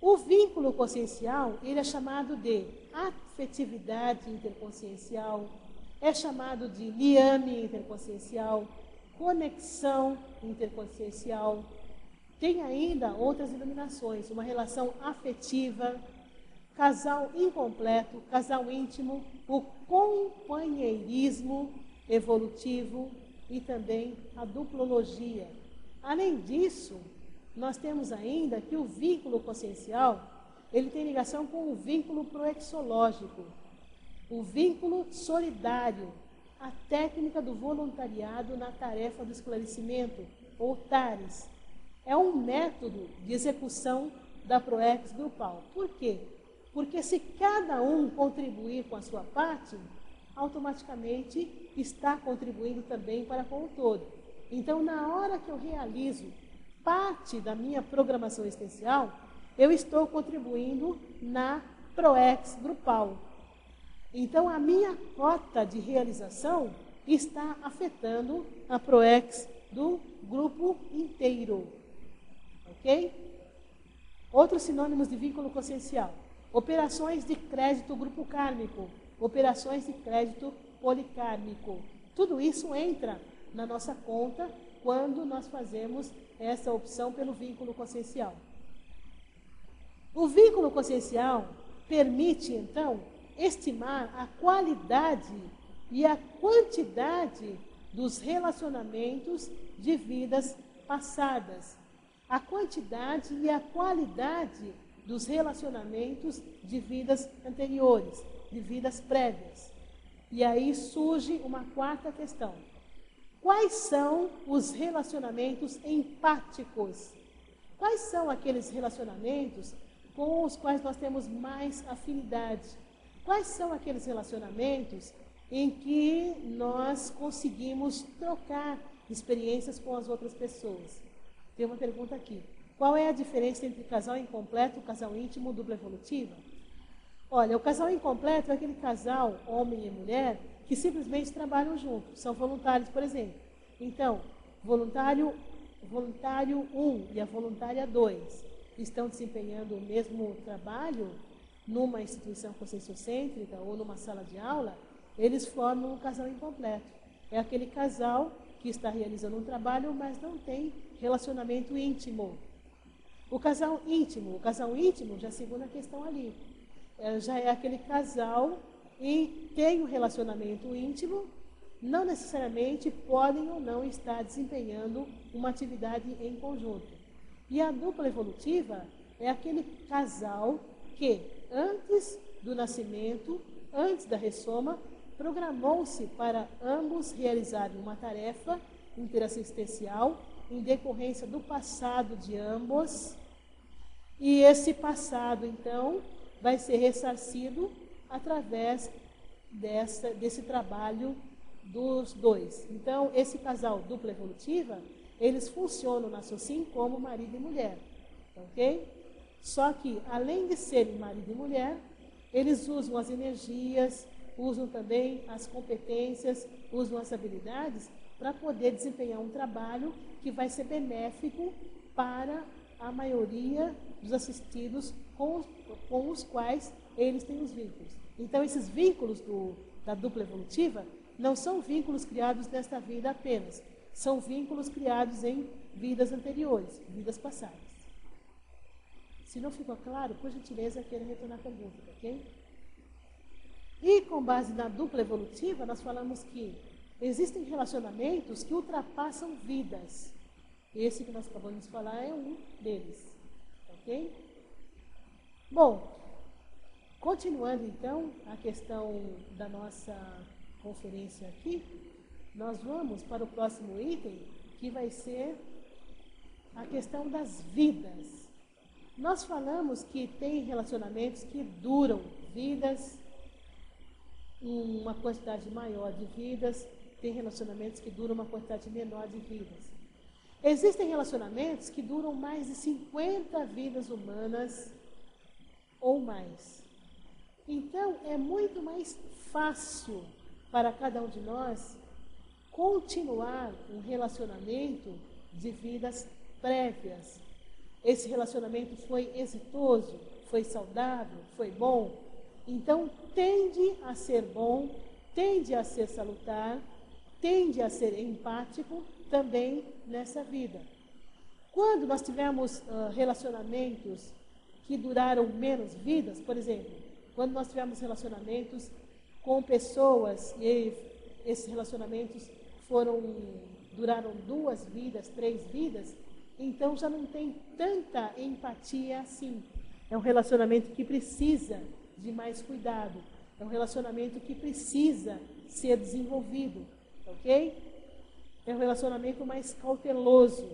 O vínculo consciencial, ele é chamado de afetividade interconsciencial, é chamado de liame interconsciencial, conexão interconsciencial. Tem ainda outras denominações, uma relação afetiva, casal incompleto, casal íntimo, o companheirismo evolutivo e também a duplologia. Além disso, nós temos ainda que o vínculo consciencial, ele tem ligação com o vínculo proexológico, o vínculo solidário, a técnica do voluntariado na tarefa do esclarecimento, ou TARES. é um método de execução da PROEX grupal. Por quê? Porque se cada um contribuir com a sua parte, automaticamente está contribuindo também para com o todo. Então, na hora que eu realizo parte da minha programação existencial, eu estou contribuindo na PROEX grupal. Então, a minha cota de realização está afetando a PROEX do grupo inteiro. Ok? Outros sinônimos de vínculo consciencial. Operações de crédito grupo kármico, operações de crédito policármico. Tudo isso entra na nossa conta quando nós fazemos essa opção pelo vínculo consciencial. O vínculo consciencial permite, então, estimar a qualidade e a quantidade dos relacionamentos de vidas passadas, a quantidade e a qualidade dos relacionamentos de vidas anteriores, de vidas prévias. E aí surge uma quarta questão. Quais são os relacionamentos empáticos? Quais são aqueles relacionamentos com os quais nós temos mais afinidade? Quais são aqueles relacionamentos em que nós conseguimos trocar experiências com as outras pessoas? Tem uma pergunta aqui. Qual é a diferença entre casal incompleto, casal íntimo, dupla evolutiva? Olha, o casal incompleto é aquele casal, homem e mulher, que simplesmente trabalham juntos, são voluntários, por exemplo. Então, voluntário 1 e a voluntária 2 estão desempenhando o mesmo trabalho numa instituição conscienciocêntrica ou numa sala de aula, eles formam um casal incompleto. É aquele casal que está realizando um trabalho, mas não tem relacionamento íntimo. O casal íntimo já é a segunda questão ali. Já é aquele casal e tem um relacionamento íntimo, não necessariamente podem ou não estar desempenhando uma atividade em conjunto. E a dupla evolutiva é aquele casal que, antes do nascimento, antes da ressoma, programou-se para ambos realizarem uma tarefa interassistencial em decorrência do passado de ambos. E esse passado, então, vai ser ressarcido através desse trabalho dos dois. Então, esse casal dupla evolutiva, eles funcionam na SOCIM como marido e mulher, ok? Só que, além de serem marido e mulher, eles usam as energias, usam também as competências, usam as habilidades para poder desempenhar um trabalho que vai ser benéfico para a maioria dos assistidos com os quais eles têm os vínculos. Então, esses vínculos da dupla evolutiva não são vínculos criados nesta vida apenas, são vínculos criados em vidas anteriores, vidas passadas. Se não ficou claro, por gentileza, queira retornar a pergunta, ok? E com base na dupla evolutiva, nós falamos que existem relacionamentos que ultrapassam vidas. Esse que nós acabamos de falar é um deles, ok? Bom, continuando então a questão da nossa conferência aqui, nós vamos para o próximo item, que vai ser a questão das vidas. Nós falamos que tem relacionamentos que duram vidas, uma quantidade maior de vidas, tem relacionamentos que duram uma quantidade menor de vidas. Existem relacionamentos que duram mais de 50 vidas humanas ou mais. Então, é muito mais fácil para cada um de nós continuar um relacionamento de vidas prévias. Esse relacionamento foi exitoso, foi saudável, foi bom. Então, tende a ser bom, tende a ser salutar, tende a ser empático também nessa vida. Quando nós tivemos relacionamentos que duraram menos vidas, por exemplo, quando nós tivemos relacionamentos com pessoas e esses relacionamentos duraram 2 vidas, 3 vidas, então já não tem tanta empatia assim. É um relacionamento que precisa de mais cuidado, é um relacionamento que precisa ser desenvolvido, ok? É um relacionamento mais cauteloso,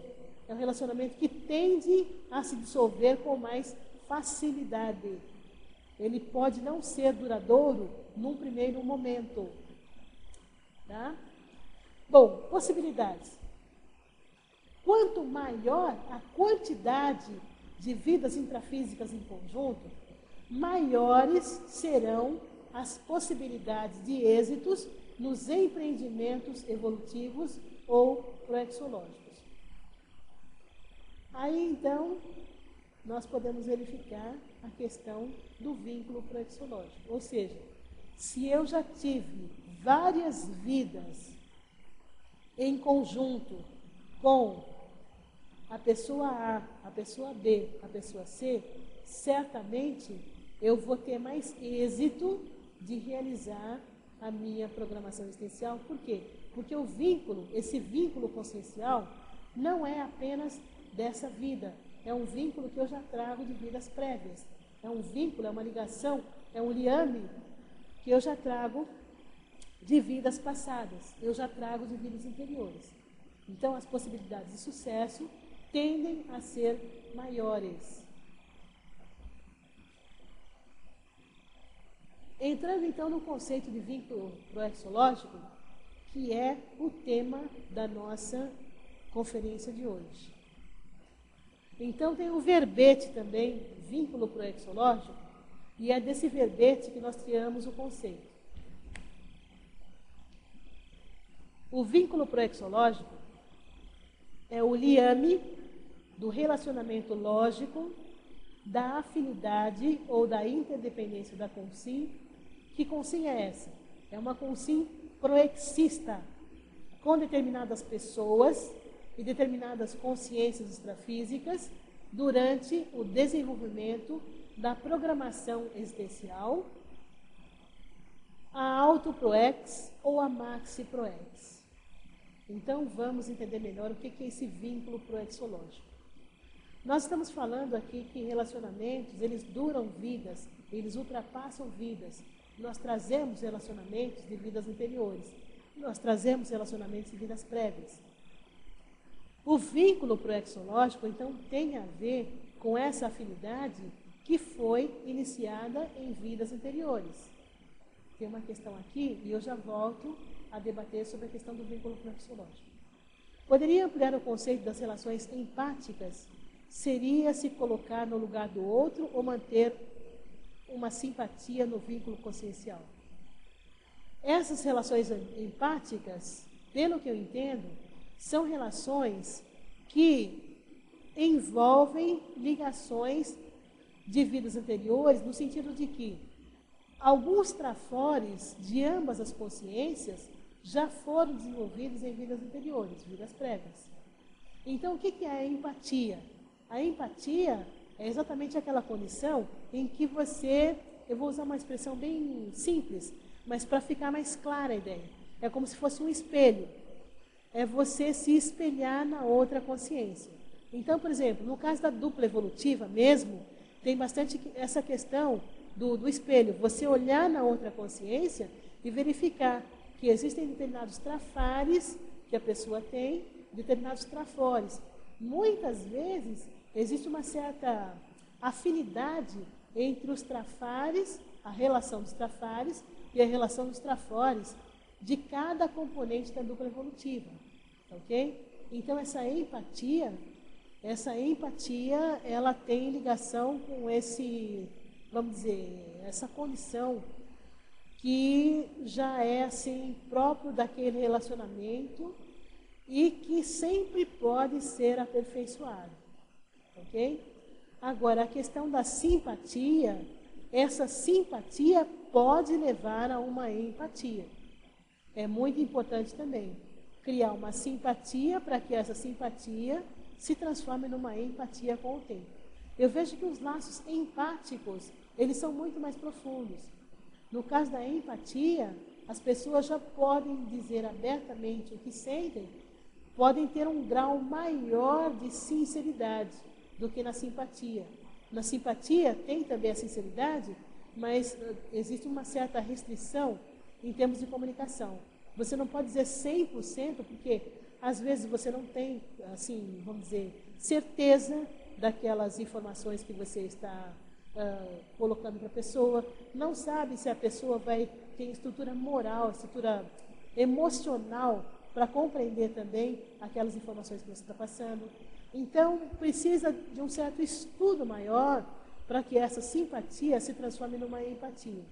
é um relacionamento que tende a se dissolver com mais facilidade. Ele pode não ser duradouro num primeiro momento. Tá? Bom, possibilidades. Quanto maior a quantidade de vidas intrafísicas em conjunto, maiores serão as possibilidades de êxitos nos empreendimentos evolutivos ou proexológicos. Aí, então, nós podemos verificar a questão do vínculo proexológico. Ou seja, se eu já tive várias vidas em conjunto com a pessoa A, a pessoa B, a pessoa C, certamente eu vou ter mais êxito de realizar a minha programação existencial. Por quê? Porque o vínculo, esse vínculo consciencial, não é apenas dessa vida. É um vínculo que eu já trago de vidas prévias. É um vínculo, é uma ligação, é um liame que eu já trago de vidas passadas. Eu já trago de vidas anteriores. Então, as possibilidades de sucesso tendem a ser maiores. Entrando, então, no conceito de vínculo proexológico, que é o tema da nossa conferência de hoje. Então, tem o verbete também, vínculo proexológico, e é desse verbete que nós criamos o conceito. O vínculo proexológico é o liame do relacionamento lógico, da afinidade ou da interdependência da consim. Que consim é essa? É uma consim proexista, com determinadas pessoas e determinadas consciências extrafísicas durante o desenvolvimento da programação existencial, a autoproex ou a maxi-proex. Então, vamos entender melhor o que é esse vínculo proexológico. Nós estamos falando aqui que relacionamentos, eles duram vidas, eles ultrapassam vidas. Nós trazemos relacionamentos de vidas anteriores. Nós trazemos relacionamentos de vidas prévias. O vínculo proexológico, então, tem a ver com essa afinidade que foi iniciada em vidas anteriores. Tem uma questão aqui e eu já volto a debater sobre a questão do vínculo proexológico. Poderia ampliar o conceito das relações empáticas? Seria se colocar no lugar do outro ou manter uma simpatia no vínculo consciencial? Essas relações empáticas, pelo que eu entendo, são relações que envolvem ligações de vidas anteriores, no sentido de que alguns trafores de ambas as consciências já foram desenvolvidos em vidas anteriores, vidas prévias. Então, o que é a empatia? A empatia é exatamente aquela condição em que você, eu vou usar uma expressão bem simples, mas para ficar mais clara a ideia, é como se fosse um espelho. É você se espelhar na outra consciência. Então, por exemplo, no caso da dupla evolutiva mesmo, tem bastante essa questão do espelho. Você olhar na outra consciência e verificar que existem determinados trafares que a pessoa tem, determinados trafores. Muitas vezes, existe uma certa afinidade entre os trafares, a relação dos trafares e a relação dos trafores de cada componente da dupla evolutiva, ok? Então, essa empatia, ela tem ligação com esse, vamos dizer, essa condição que já é, assim, próprio daquele relacionamento e que sempre pode ser aperfeiçoado, ok? Agora, a questão da simpatia, essa simpatia pode levar a uma empatia. É muito importante também criar uma simpatia para que essa simpatia se transforme numa empatia com o tempo. Eu vejo que os laços empáticos, eles são muito mais profundos. No caso da empatia, as pessoas já podem dizer abertamente o que sentem, podem ter um grau maior de sinceridade do que na simpatia. Na simpatia tem também a sinceridade, mas existe uma certa restrição em termos de comunicação. Você não pode dizer 100%, porque às vezes você não tem, assim, vamos dizer, certeza daquelas informações que você está colocando para a pessoa, não sabe se a pessoa vai ter estrutura moral, estrutura emocional para compreender também aquelas informações que você está passando. Então, precisa de um certo estudo maior para que essa simpatia se transforme numa empatia,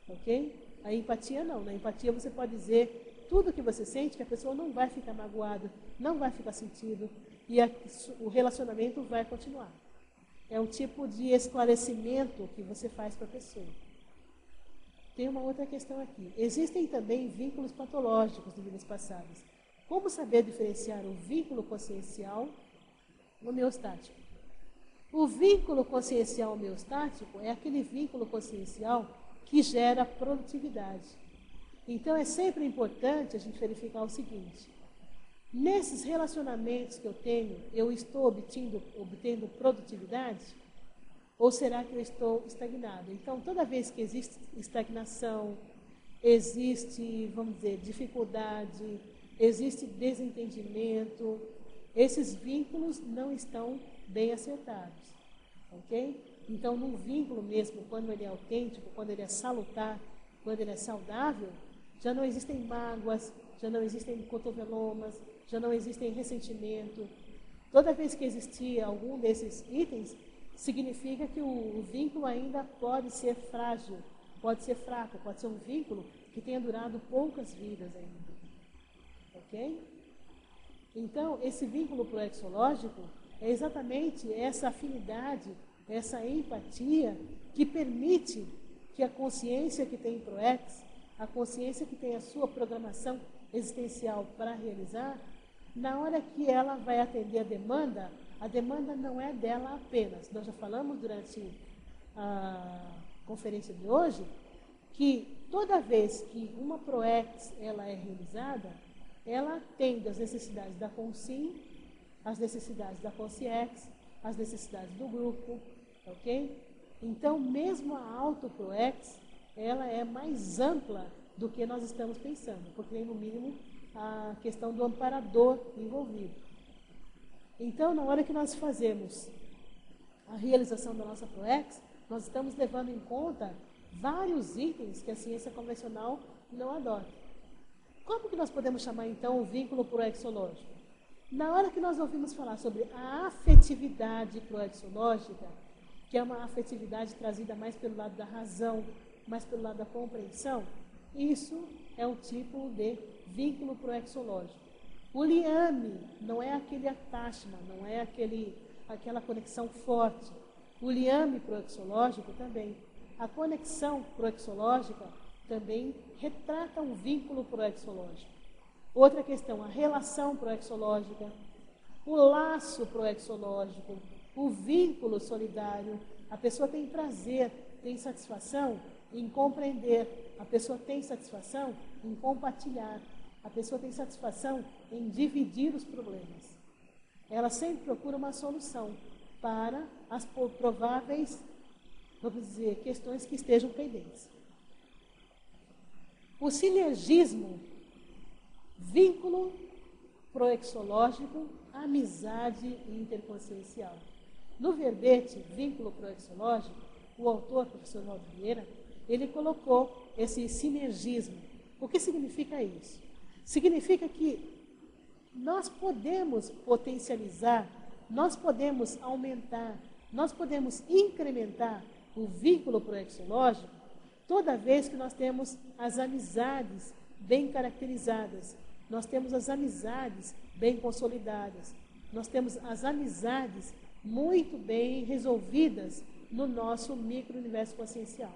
ok? A empatia não, na empatia você pode dizer tudo o que você sente, que a pessoa não vai ficar magoada, não vai ficar sentido, e o relacionamento vai continuar. É um tipo de esclarecimento que você faz para a pessoa. Tem uma outra questão aqui. Existem também vínculos patológicos de vidas passadas. Como saber diferenciar o vínculo consciencial homeostático? O vínculo consciencial homeostático é aquele vínculo consciencial que gera produtividade. Então, é sempre importante a gente verificar o seguinte: nesses relacionamentos que eu tenho, eu estou obtendo produtividade? Ou será que eu estou estagnado? Então, toda vez que existe estagnação, existe, vamos dizer, dificuldade, existe desentendimento, esses vínculos não estão bem acertados, ok? Então, num vínculo mesmo, quando ele é autêntico, quando ele é salutar, quando ele é saudável, já não existem mágoas, já não existem cotovelomas, já não existem ressentimento. Toda vez que existir algum desses itens, significa que o vínculo ainda pode ser frágil, pode ser fraco, pode ser um vínculo que tenha durado poucas vidas ainda. Ok? Então, esse vínculo proexológico é exatamente essa afinidade, essa empatia que permite que a consciência que tem proex, a consciência que tem a sua programação existencial para realizar, na hora que ela vai atender a demanda não é dela apenas. Nós já falamos durante a conferência de hoje que toda vez que uma proex ela é realizada, ela atende às necessidades da Consim, às necessidades da Consciex, às necessidades do grupo, ok? Então, mesmo a autoproex, ela é mais ampla do que nós estamos pensando, porque tem, no mínimo, a questão do amparador envolvido. Então, na hora que nós fazemos a realização da nossa proex, nós estamos levando em conta vários itens que a ciência convencional não adota. Como que nós podemos chamar, então, o vínculo proexológico? Na hora que nós ouvimos falar sobre a afetividade proexológica, que é uma afetividade trazida mais pelo lado da razão, mais pelo lado da compreensão, isso é um tipo de vínculo proexológico. O liame não é aquele attachment, não é aquela conexão forte. O liame proexológico também. A conexão proexológica também retrata um vínculo proexológico. Outra questão, a relação proexológica, o laço proexológico, o vínculo solidário. A pessoa tem prazer, tem satisfação em compreender. A pessoa tem satisfação em compartilhar. A pessoa tem satisfação em dividir os problemas. Ela sempre procura uma solução para as prováveis, vamos dizer, questões que estejam pendentes. O sinergismo, vínculo proexológico, amizade interconsciencial. No verbete, vínculo proexológico, o autor, professor Valdo Vieira, ele colocou esse sinergismo. O que significa isso? Significa que nós podemos potencializar, nós podemos aumentar, nós podemos incrementar o vínculo proexológico toda vez que nós temos as amizades bem caracterizadas, nós temos as amizades bem consolidadas, nós temos as amizades muito bem resolvidas no nosso micro-universo consciencial.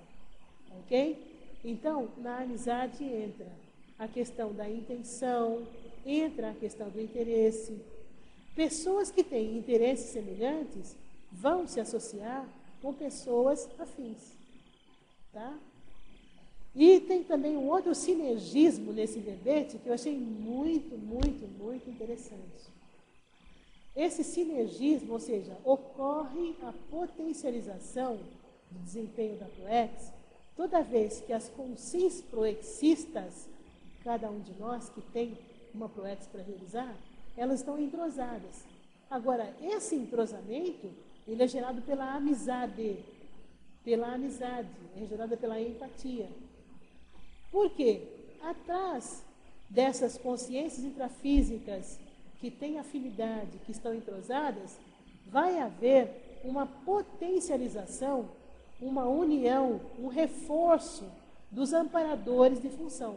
Ok? Então, na amizade entra a questão da intenção, entra a questão do interesse. Pessoas que têm interesses semelhantes vão se associar com pessoas afins. Tá? E tem também um outro sinergismo nesse verbete que eu achei muito, muito, muito interessante. Esse sinergismo, ou seja, ocorre a potencialização do desempenho da proex toda vez que as consins proexistas, cada um de nós que tem uma proex para realizar, elas estão entrosadas. Agora, esse entrosamento, ele é gerado pela amizade, é gerado pela empatia. Por quê? Atrás dessas consciências intrafísicas que têm afinidade, que estão entrosadas, vai haver uma potencialização, uma união, um reforço dos amparadores de função.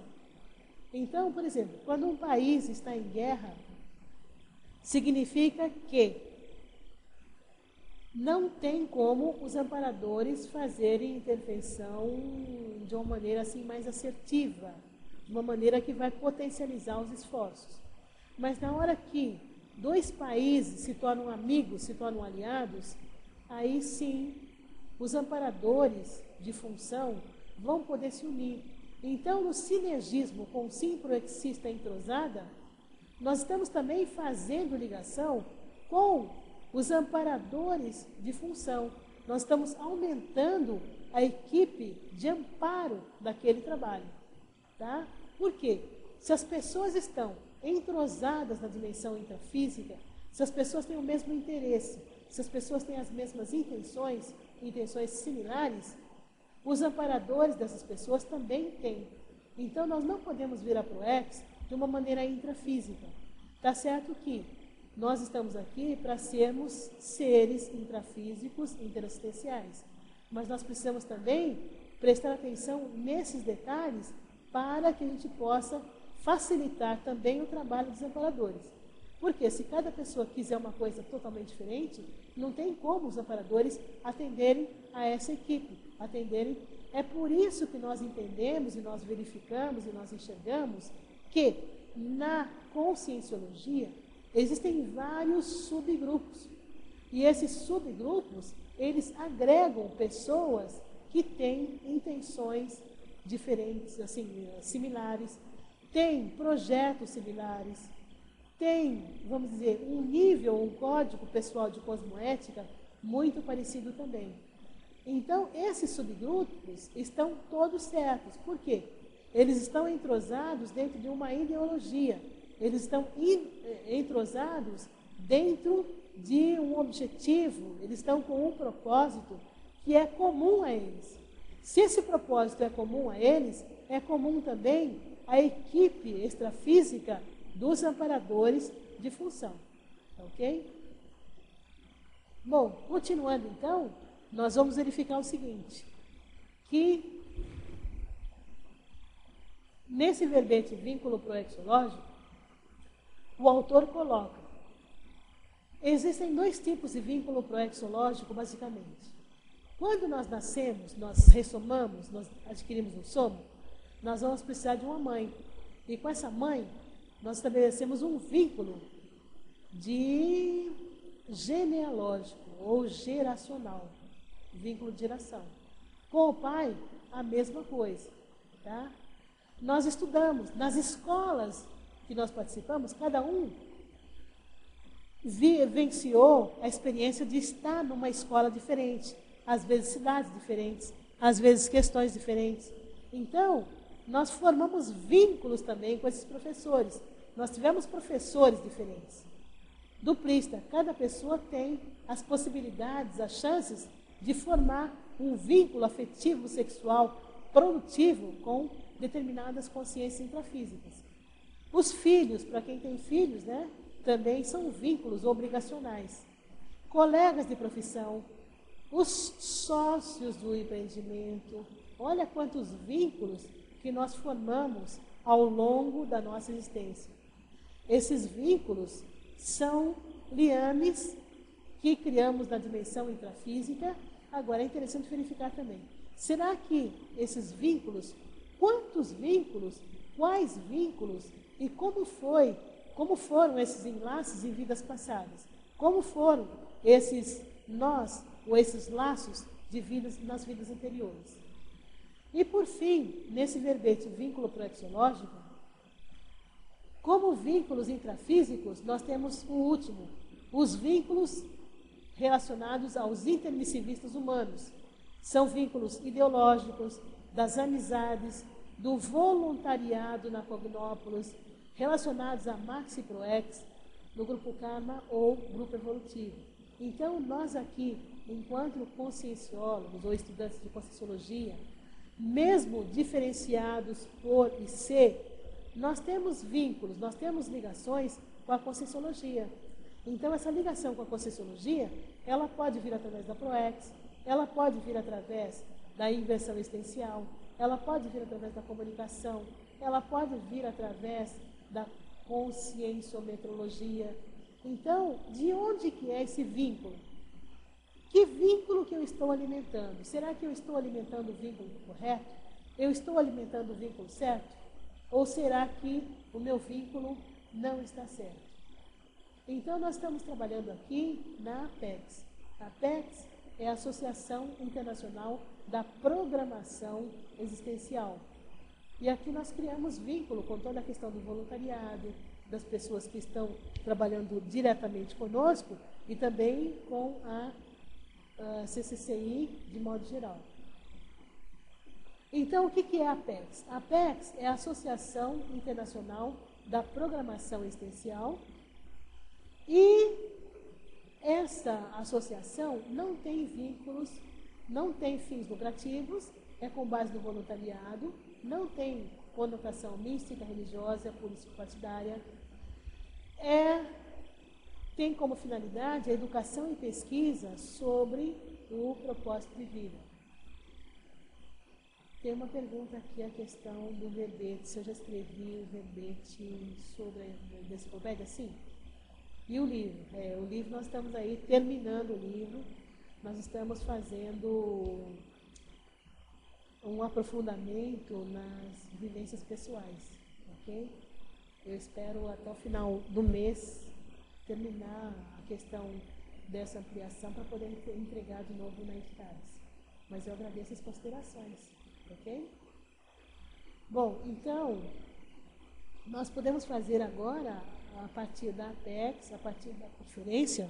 Então, por exemplo, quando um país está em guerra, significa que não tem como os amparadores fazerem intervenção de uma maneira assim mais assertiva, de uma maneira que vai potencializar os esforços. Mas na hora que dois países se tornam amigos, se tornam aliados, aí sim os amparadores de função vão poder se unir. Então, no sinergismo com simproexista entrosada, nós estamos também fazendo ligação com os amparadores de função. Nós estamos aumentando a equipe de amparo daquele trabalho. Tá? Por quê? Se as pessoas estão entrosadas na dimensão intrafísica, se as pessoas têm o mesmo interesse, se as pessoas têm as mesmas intenções similares, os amparadores dessas pessoas também têm. Então, nós não podemos vir a ProEx de uma maneira intrafísica. Está certo que nós estamos aqui para sermos seres intrafísicos, interassistenciais. Mas nós precisamos também prestar atenção nesses detalhes para que a gente possa facilitar também o trabalho dos amparadores. Porque se cada pessoa quiser uma coisa totalmente diferente, não tem como os amparadores atenderem a essa equipe, É por isso que nós entendemos e nós verificamos e nós enxergamos que na conscienciologia existem vários subgrupos. E esses subgrupos, eles agregam pessoas que têm intenções diferentes, assim, similares, têm projetos similares, têm, vamos dizer, um nível, um código pessoal de cosmoética muito parecido também. Então, esses subgrupos estão todos certos. Por quê? Eles estão entrosados dentro de uma ideologia. Eles estão entrosados dentro de um objetivo. Eles estão com um propósito que é comum a eles. Se esse propósito é comum a eles, é comum também à equipe extrafísica dos amparadores de função. Ok? Bom, continuando então, nós vamos verificar o seguinte, que nesse verbete vínculo proexológico, o autor coloca, existem dois tipos de vínculo proexológico, basicamente. Quando nós nascemos, nós ressomamos, nós adquirimos um somo, nós vamos precisar de uma mãe. E com essa mãe, nós estabelecemos um vínculo de genealógico ou geracional. Vínculo de geração. Com o pai, a mesma coisa. Tá? Nós estudamos, nas escolas que nós participamos, cada um vivenciou a experiência de estar numa escola diferente, às vezes cidades diferentes, às vezes questões diferentes. Então, nós formamos vínculos também com esses professores. Nós tivemos professores diferentes. Duplista, cada pessoa tem as possibilidades, as chances de formar um vínculo afetivo, sexual, produtivo com determinadas consciências intrafísicas. Os filhos, para quem tem filhos, né, também são vínculos obrigacionais. Colegas de profissão, os sócios do empreendimento, olha quantos vínculos que nós formamos ao longo da nossa existência. Esses vínculos são liames que criamos na dimensão intrafísica. Agora é interessante verificar também. Será que esses vínculos, quantos vínculos, quais vínculos e como foram esses enlaces em vidas passadas? Como foram esses nós ou esses laços de vidas nas vidas anteriores? E por fim, nesse verbete vínculo proexológico, como vínculos intrafísicos, nós temos o último, os vínculos relacionados aos intermissivistas humanos. São vínculos ideológicos, das amizades, do voluntariado na Cognópolis, relacionados à Maxi Proex, no grupo Karma ou grupo evolutivo. Então, nós aqui, enquanto conscienciólogos ou estudantes de conscienciologia, mesmo diferenciados por e ser, nós temos vínculos, nós temos ligações com a conscienciologia. Então, essa ligação com a conscienciologia, ela pode vir através da ProEx, ela pode vir através da inversão existencial, ela pode vir através da comunicação, ela pode vir através da conscienciometrologia. Então, de onde que é esse vínculo? Que vínculo que eu estou alimentando? Será que eu estou alimentando o vínculo correto? Eu estou alimentando o vínculo certo? Ou será que o meu vínculo não está certo? Então, nós estamos trabalhando aqui na APEX. A APEX é a Associação Internacional da Programação Existencial. E aqui nós criamos vínculo com toda a questão do voluntariado, das pessoas que estão trabalhando diretamente conosco e também com a CCCI de modo geral. Então, o que é a APEX? A APEX é a Associação Internacional da Programação Existencial e essa associação não tem vínculos, não tem fins lucrativos, é com base no voluntariado, não tem conotação mística, religiosa, político-partidária, tem como finalidade a educação e pesquisa sobre o propósito de vida. Tem uma pergunta aqui, a questão do verbete, se eu já escrevi o verbete sobre a enciclopédia, sim. E o livro? O livro nós estamos aí terminando o livro, nós estamos fazendo um aprofundamento nas vivências pessoais, ok? Eu espero até o final do mês terminar a questão dessa ampliação para poder entregar de novo na Eficaz. Mas eu agradeço as considerações, ok? Bom, então, nós podemos fazer agora, a partir da APEX, a partir da conferência,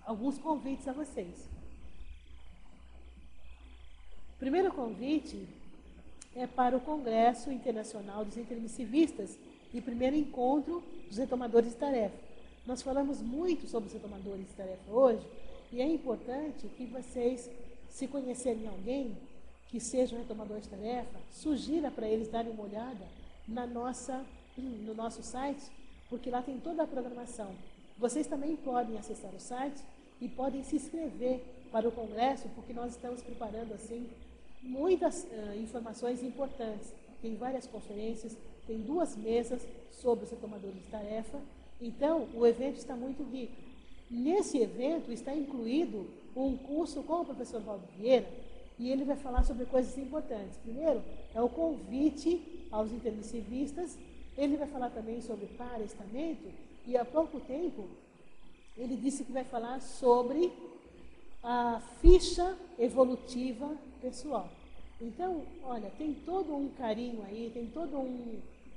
alguns convites a vocês. O primeiro convite é para o Congresso Internacional dos Intermissivistas e primeiro encontro dos retomadores de tarefa. Nós falamos muito sobre os retomadores de tarefa hoje e é importante que vocês, se conhecerem alguém que seja um retomador de tarefa, sugira para eles darem uma olhada no nosso site, porque lá tem toda a programação. Vocês também podem acessar o site e podem se inscrever para o congresso, porque nós estamos preparando assim muitas informações importantes. Tem várias conferências, tem 2 mesas sobre os retomadores de tarefa. Então, o evento está muito rico. Nesse evento está incluído um curso com o professor Valdo Vieira, e ele vai falar sobre coisas importantes. Primeiro, é o convite aos intermissivistas. Ele vai falar também sobre para-estamento, e há pouco tempo ele disse que vai falar sobre a ficha evolutiva pessoal. Então, olha, tem todo um carinho aí, tem toda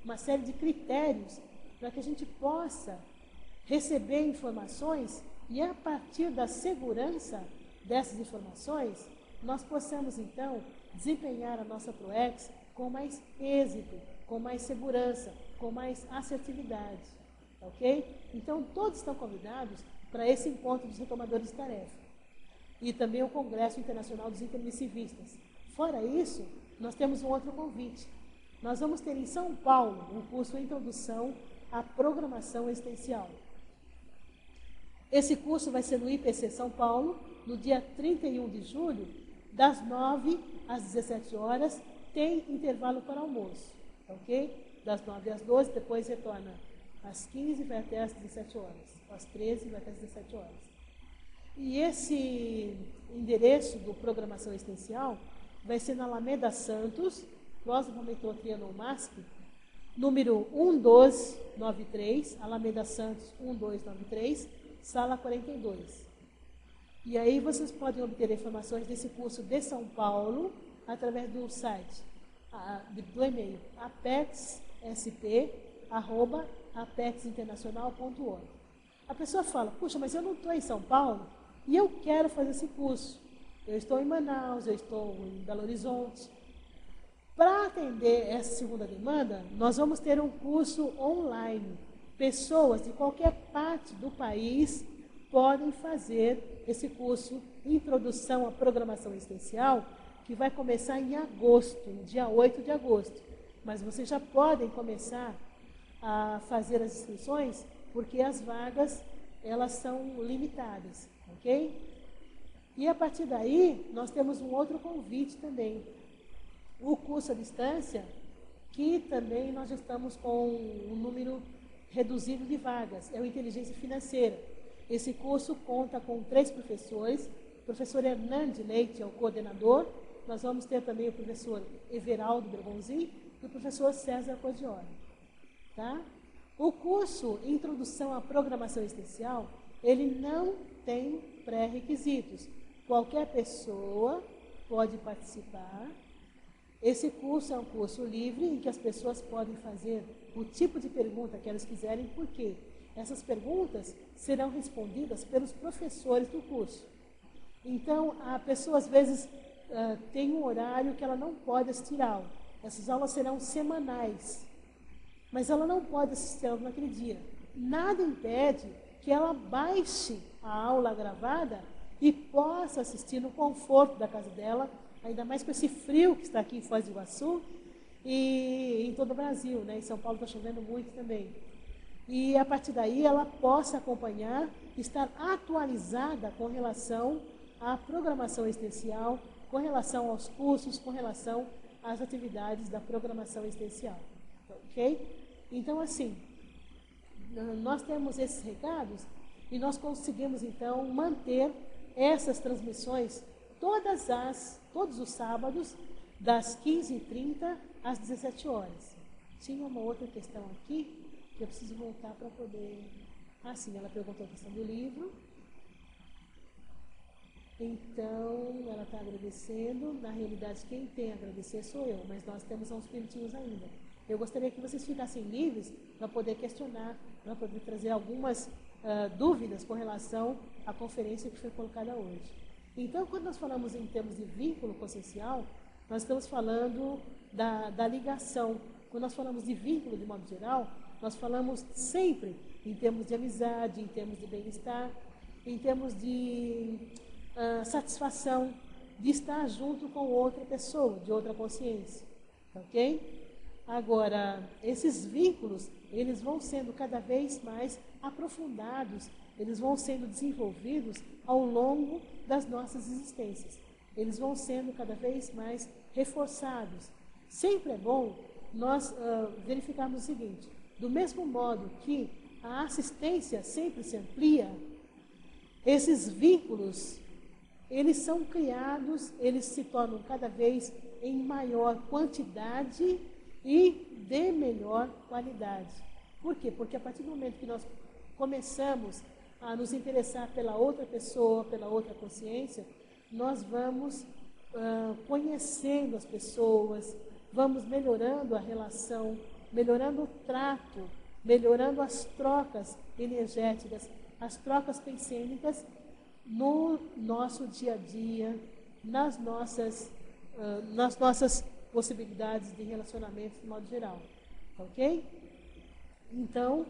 uma série de critérios para que a gente possa receber informações e, a partir da segurança dessas informações, nós possamos, então, desempenhar a nossa ProEx com mais êxito, com mais segurança, com mais assertividade, ok? Então, todos estão convidados para esse encontro dos retomadores de tarefa e também o Congresso Internacional dos Intermissivistas. Fora isso, nós temos um outro convite. Nós vamos ter em São Paulo um curso Introdução à Programação Existencial. Esse curso vai ser no IPC São Paulo, no dia 31 de julho, das 9 às 17 horas, tem intervalo para almoço, ok? Das 9 às 12, depois retorna às 15, vai até às 17 horas. Às 13, vai até às 17 horas. E esse endereço do Programação Existencial vai ser na Alameda Santos, próximo ao metrô Trianon Masp, número 11293, Alameda Santos 1293, sala 42. E aí vocês podem obter informações desse curso de São Paulo através do site, do e-mail apexsp@apexinternacional.org. A pessoa fala, puxa, mas eu não estou em São Paulo e eu quero fazer esse curso. Eu estou em Manaus, eu estou em Belo Horizonte. Para atender essa segunda demanda, nós vamos ter um curso online. Pessoas de qualquer parte do país podem fazer esse curso Introdução à Programação Existencial, que vai começar em agosto, no dia 8 de agosto. Mas vocês já podem começar a fazer as inscrições, porque as vagas, elas são limitadas, ok? E a partir daí, nós temos um outro convite também. O curso à distância, que também nós já estamos com um número reduzido de vagas, é o Inteligência Financeira. Esse curso conta com 3 professores, o professor Hernande Leite é o coordenador, nós vamos ter também o professor Everaldo Bergonzi e o professor César Codioli. Tá? O curso Introdução à Programação Existencial, ele não tem pré-requisitos. Qualquer pessoa pode participar. Esse curso é um curso livre em que as pessoas podem fazer o tipo de pergunta que elas quiserem, porque essas perguntas serão respondidas pelos professores do curso. Então, a pessoa às vezes tem um horário que ela não pode assistir a aula. Essas aulas serão semanais, mas ela não pode assistir a aula naquele dia. Nada impede que ela baixe a aula gravada e possa assistir no conforto da casa dela, ainda mais com esse frio que está aqui em Foz do Iguaçu e em todo o Brasil, né? Em São Paulo está chovendo muito também. E a partir daí ela possa acompanhar, estar atualizada com relação à programação existencial, com relação aos cursos, com relação às atividades da programação existencial. Ok? Então, assim, nós temos esses recados e nós conseguimos, então, manter essas transmissões todos os sábados, das 15h30 às 17 horas. Tinha uma outra questão aqui, que eu preciso voltar para poder... Ah, sim, ela perguntou a questão do livro. Então, ela está agradecendo. Na realidade, quem tem a agradecer sou eu, mas nós temos uns minutinhos ainda. Eu gostaria que vocês ficassem livres para poder questionar, para poder trazer algumas dúvidas com relação à conferência que foi colocada hoje. Então, quando nós falamos em termos de vínculo consciencial, nós estamos falando da ligação. Quando nós falamos de vínculo de modo geral, nós falamos sempre em termos de amizade, em termos de bem-estar, em termos de satisfação, de estar junto com outra pessoa, de outra consciência. Ok? Agora, esses vínculos, eles vão sendo cada vez mais aprofundados, eles vão sendo desenvolvidos ao longo das nossas existências. Eles vão sendo cada vez mais reforçados. Sempre é bom nós verificarmos o seguinte: do mesmo modo que a assistência sempre se amplia, esses vínculos, eles são criados, eles se tornam cada vez em maior quantidade e de melhor qualidade. Por quê? Porque a partir do momento que nós começamos a nos interessar pela outra pessoa, pela outra consciência, nós vamos conhecendo as pessoas, vamos melhorando a relação, melhorando o trato, melhorando as trocas energéticas, as trocas pensênicas no nosso dia a dia, nas nossas possibilidades de relacionamento de modo geral. Ok? Então,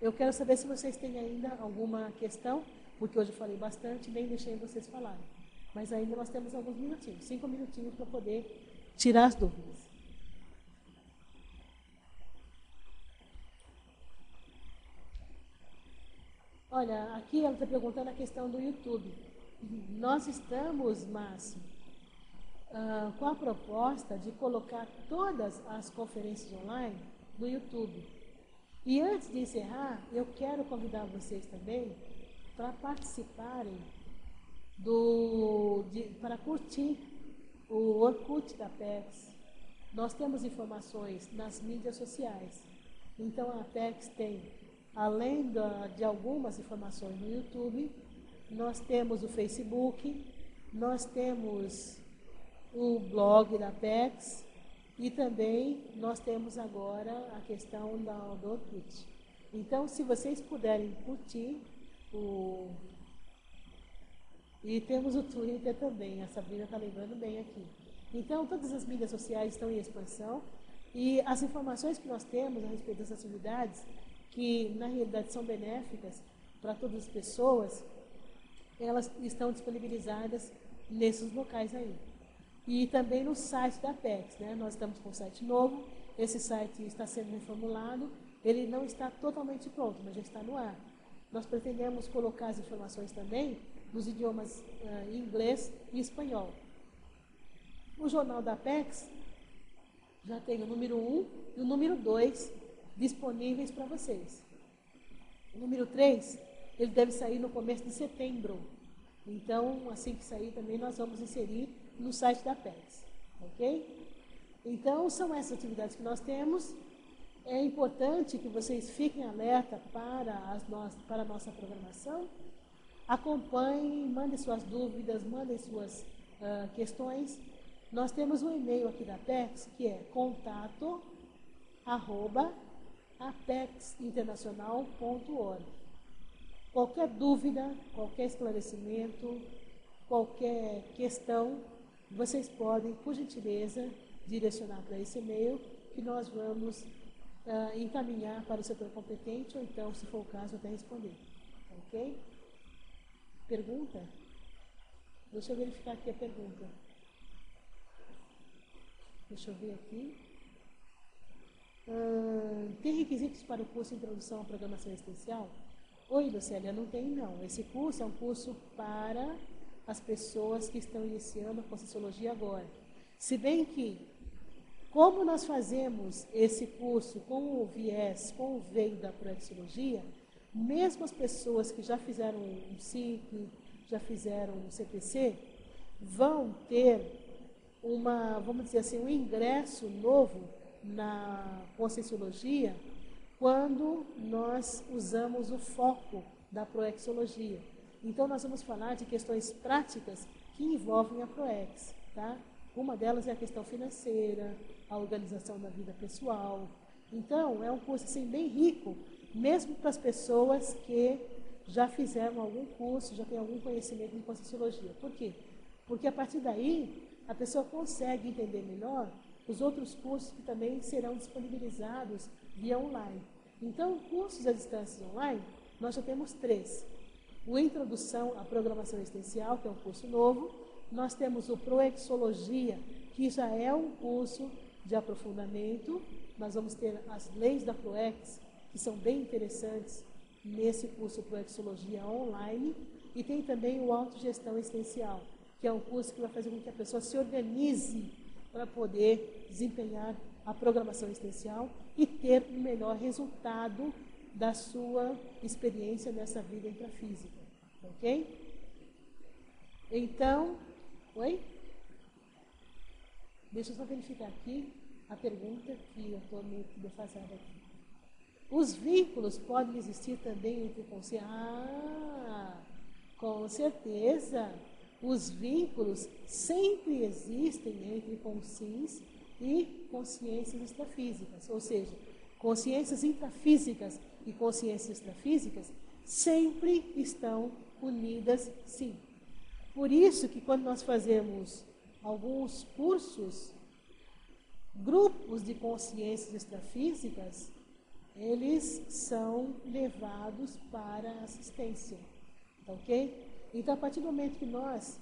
eu quero saber se vocês têm ainda alguma questão, porque hoje eu falei bastante, nem deixei vocês falarem. Mas ainda nós temos alguns minutinhos, 5 minutinhos para poder tirar as dúvidas. Olha, aqui ela está perguntando a questão do YouTube. Nós estamos, Márcio, com a proposta de colocar todas as conferências online no YouTube. E antes de encerrar, eu quero convidar vocês também para participarem para curtir o Orkut da Apex. Nós temos informações nas mídias sociais. Então a Apex tem, além de algumas informações no YouTube, nós temos o Facebook, nós temos o blog da Apex e também nós temos agora a questão do Orkut. Então, se vocês puderem curtir E temos o Twitter também, a Sabrina está lembrando bem aqui. Então, todas as mídias sociais estão em expansão e as informações que nós temos a respeito das atividades que na realidade são benéficas para todas as pessoas, elas estão disponibilizadas nesses locais aí. E também no site da Apex, né? Nós estamos com um site novo, esse site está sendo reformulado, ele não está totalmente pronto, mas já está no ar. Nós pretendemos colocar as informações também nos idiomas inglês e espanhol. O jornal da Apex já tem o número 1 e o número 2 disponíveis para vocês. O número 3, ele deve sair no começo de setembro. Então, assim que sair também, nós vamos inserir no site da Apex. Ok? Então, são essas atividades que nós temos. É importante que vocês fiquem alerta para a nossa programação. Acompanhem, mandem suas dúvidas, mandem suas questões. Nós temos um e-mail aqui da Apex, que é contato@apexinternacional.org. Qualquer dúvida, qualquer esclarecimento, qualquer questão, vocês podem, por gentileza, direcionar para esse e-mail, que nós vamos encaminhar para o setor competente, ou então, se for o caso, até responder. Ok? Pergunta? Deixa eu verificar aqui a pergunta. Deixa eu ver aqui. Tem requisitos para o curso Introdução à Programação Existencial? Oi, Lucélia, não tem não. Esse curso é um curso para as pessoas que estão iniciando a Conscienciologia agora. Se bem que, como nós fazemos esse curso com o viés, com o veio da Proexologia, mesmo as pessoas que já fizeram um SIC, já fizeram um CPC, vão ter vamos dizer assim, um ingresso novo na Conscienciologia quando nós usamos o foco da Proexologia. Então, nós vamos falar de questões práticas que envolvem a Proex, tá? Uma delas é a questão financeira, a organização da vida pessoal. Então, é um curso assim, bem rico, mesmo para as pessoas que já fizeram algum curso, já têm algum conhecimento em Conscienciologia. Por quê? Porque a partir daí, a pessoa consegue entender melhor os outros cursos que também serão disponibilizados via online. Então, cursos à distância online, nós já temos 3. O Introdução à Programação Existencial, que é um curso novo. Nós temos o Proexologia, que já é um curso de aprofundamento. Nós vamos ter as leis da Proex, que são bem interessantes nesse curso Proexologia online. E tem também o Autogestão Existencial, que é um curso que vai fazer com que a pessoa se organize para poder desempenhar a programação existencial e ter um melhor resultado da sua experiência nessa vida intrafísica. Ok? Então, oi? Deixa eu só verificar aqui a pergunta, que eu estou meio que defasada aqui. Os vínculos podem existir também entre consciências? Com certeza. Os vínculos sempre existem entre consciências e consciências extrafísicas, ou seja, consciências intrafísicas e consciências extrafísicas sempre estão unidas, sim. Por isso que quando nós fazemos alguns cursos, grupos de consciências extrafísicas, eles são levados para a assistência, tá ok? Então, a partir do momento que nós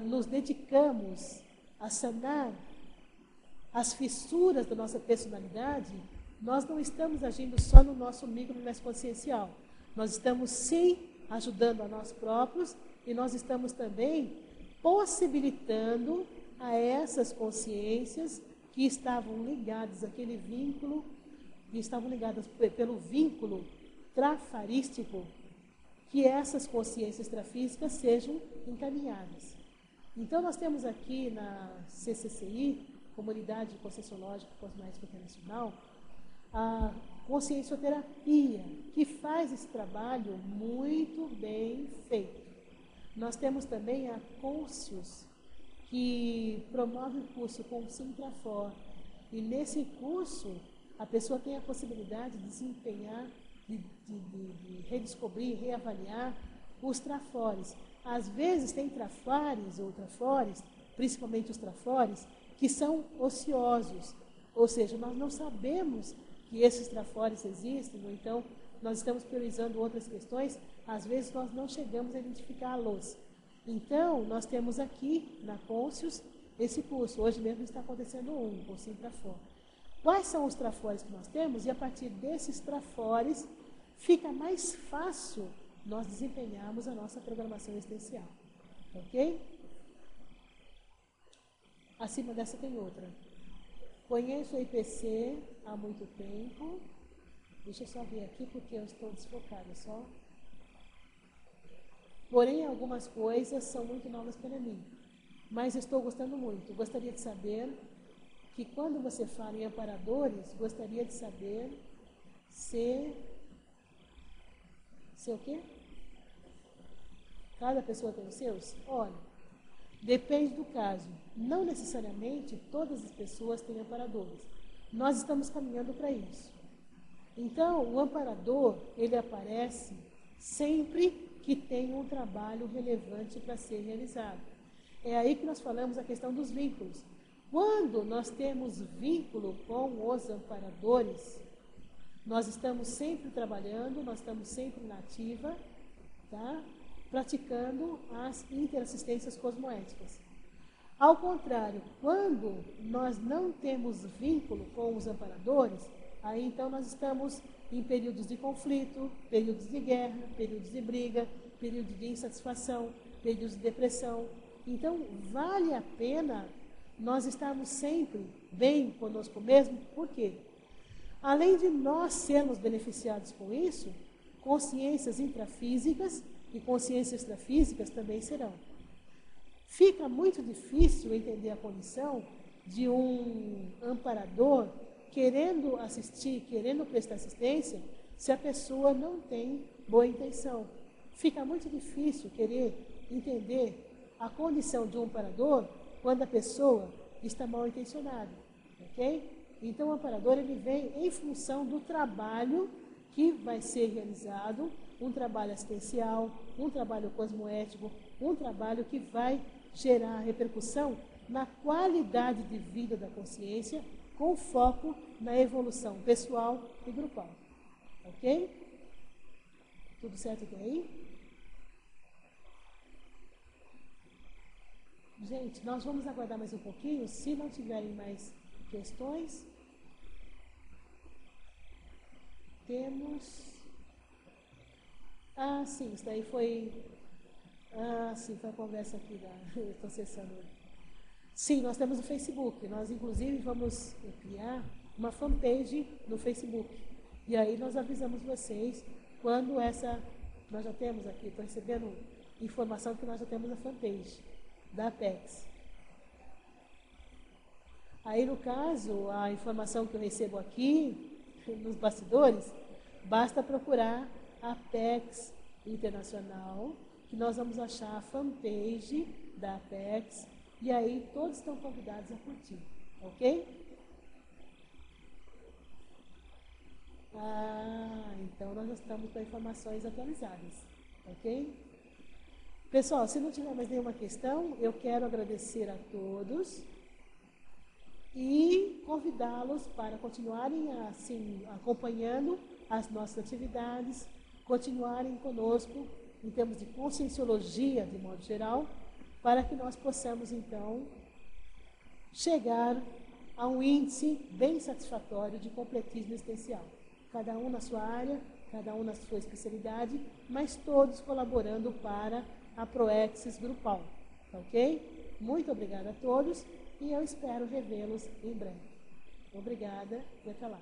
nos dedicamos a sanar as fissuras da nossa personalidade, nós não estamos agindo só no nosso micro-universo consciencial. Nós estamos, sim, ajudando a nós próprios e nós estamos também possibilitando a essas consciências que estavam ligadas àquele vínculo, que estavam ligadas pelo vínculo trafarístico, que essas consciências extrafísicas sejam encaminhadas. Então, nós temos aqui na CCCI, Comunidade Conscienciológica Cosmoética Internacional, a consciencioterapia, que faz esse trabalho muito bem feito. Nós temos também a Conscius, que promove o curso Conscientrafor. E nesse curso, a pessoa tem a possibilidade de desempenhar, de redescobrir, reavaliar os trafores. Às vezes tem trafores ou trafores, principalmente os trafores, que são ociosos, ou seja, nós não sabemos que esses trafores existem, ou então nós estamos priorizando outras questões, às vezes nós não chegamos a identificá-los. Então, nós temos aqui na Conscius esse curso. Hoje mesmo está acontecendo um cursinho trafor. Quais são os trafores que nós temos? E a partir desses trafores, fica mais fácil nós desempenharmos a nossa programação existencial. Ok? Acima dessa tem outra. Conheço o IPC há muito tempo. Deixa eu só ver aqui porque eu estou desfocada só. Porém, algumas coisas são muito novas para mim. Mas estou gostando muito. Gostaria de saber que quando você fala em amparadores, gostaria de saber se o quê? Cada pessoa tem os seus? Olha, depende do caso. Não necessariamente todas as pessoas têm amparadores. Nós estamos caminhando para isso. Então, o amparador, ele aparece sempre que tem um trabalho relevante para ser realizado. É aí que nós falamos a questão dos vínculos. Quando nós temos vínculo com os amparadores, nós estamos sempre trabalhando, nós estamos sempre na ativa, tá? Praticando as interassistências cosmoéticas. Ao contrário, quando nós não temos vínculo com os amparadores, aí então nós estamos em períodos de conflito, períodos de guerra, períodos de briga, períodos de insatisfação, períodos de depressão. Então, vale a pena nós estarmos sempre bem conosco mesmo. Por quê? Além de nós sermos beneficiados com isso, consciências intrafísicas e consciências extrafísicas também serão. Fica muito difícil entender a condição de um amparador querendo assistir, querendo prestar assistência, se a pessoa não tem boa intenção. Fica muito difícil querer entender a condição de um amparador quando a pessoa está mal intencionada, ok? Então, o amparador, ele vem em função do trabalho que vai ser realizado, um trabalho assistencial, um trabalho cosmoético, um trabalho que vai gerar repercussão na qualidade de vida da consciência, com foco na evolução pessoal e grupal. Ok? Tudo certo até aí? Gente, nós vamos aguardar mais um pouquinho. Se não tiverem mais questões, temos... sim, isso daí foi... sim, foi a conversa aqui da... Eu estou acessando. Sim, nós temos o Facebook. Nós, inclusive, vamos criar uma fanpage no Facebook. E aí nós avisamos vocês quando essa... Nós já temos aqui, estou recebendo informação que nós já temos a fanpage da Apex. Aí, no caso, a informação que eu recebo aqui, nos bastidores, basta procurar a Apex Internacional, que nós vamos achar a fanpage da Apex, e aí todos estão convidados a curtir, ok? Então nós já estamos com informações atualizadas, ok? Pessoal, se não tiver mais nenhuma questão, eu quero agradecer a todos e convidá-los para continuarem assim, acompanhando as nossas atividades, continuarem conosco em termos de conscienciologia, de modo geral, para que nós possamos, então, chegar a um índice bem satisfatório de completismo existencial. Cada um na sua área, cada um na sua especialidade, mas todos colaborando para a Proexis grupal. Ok? Muito obrigada a todos e eu espero revê-los em breve. Obrigada e até lá.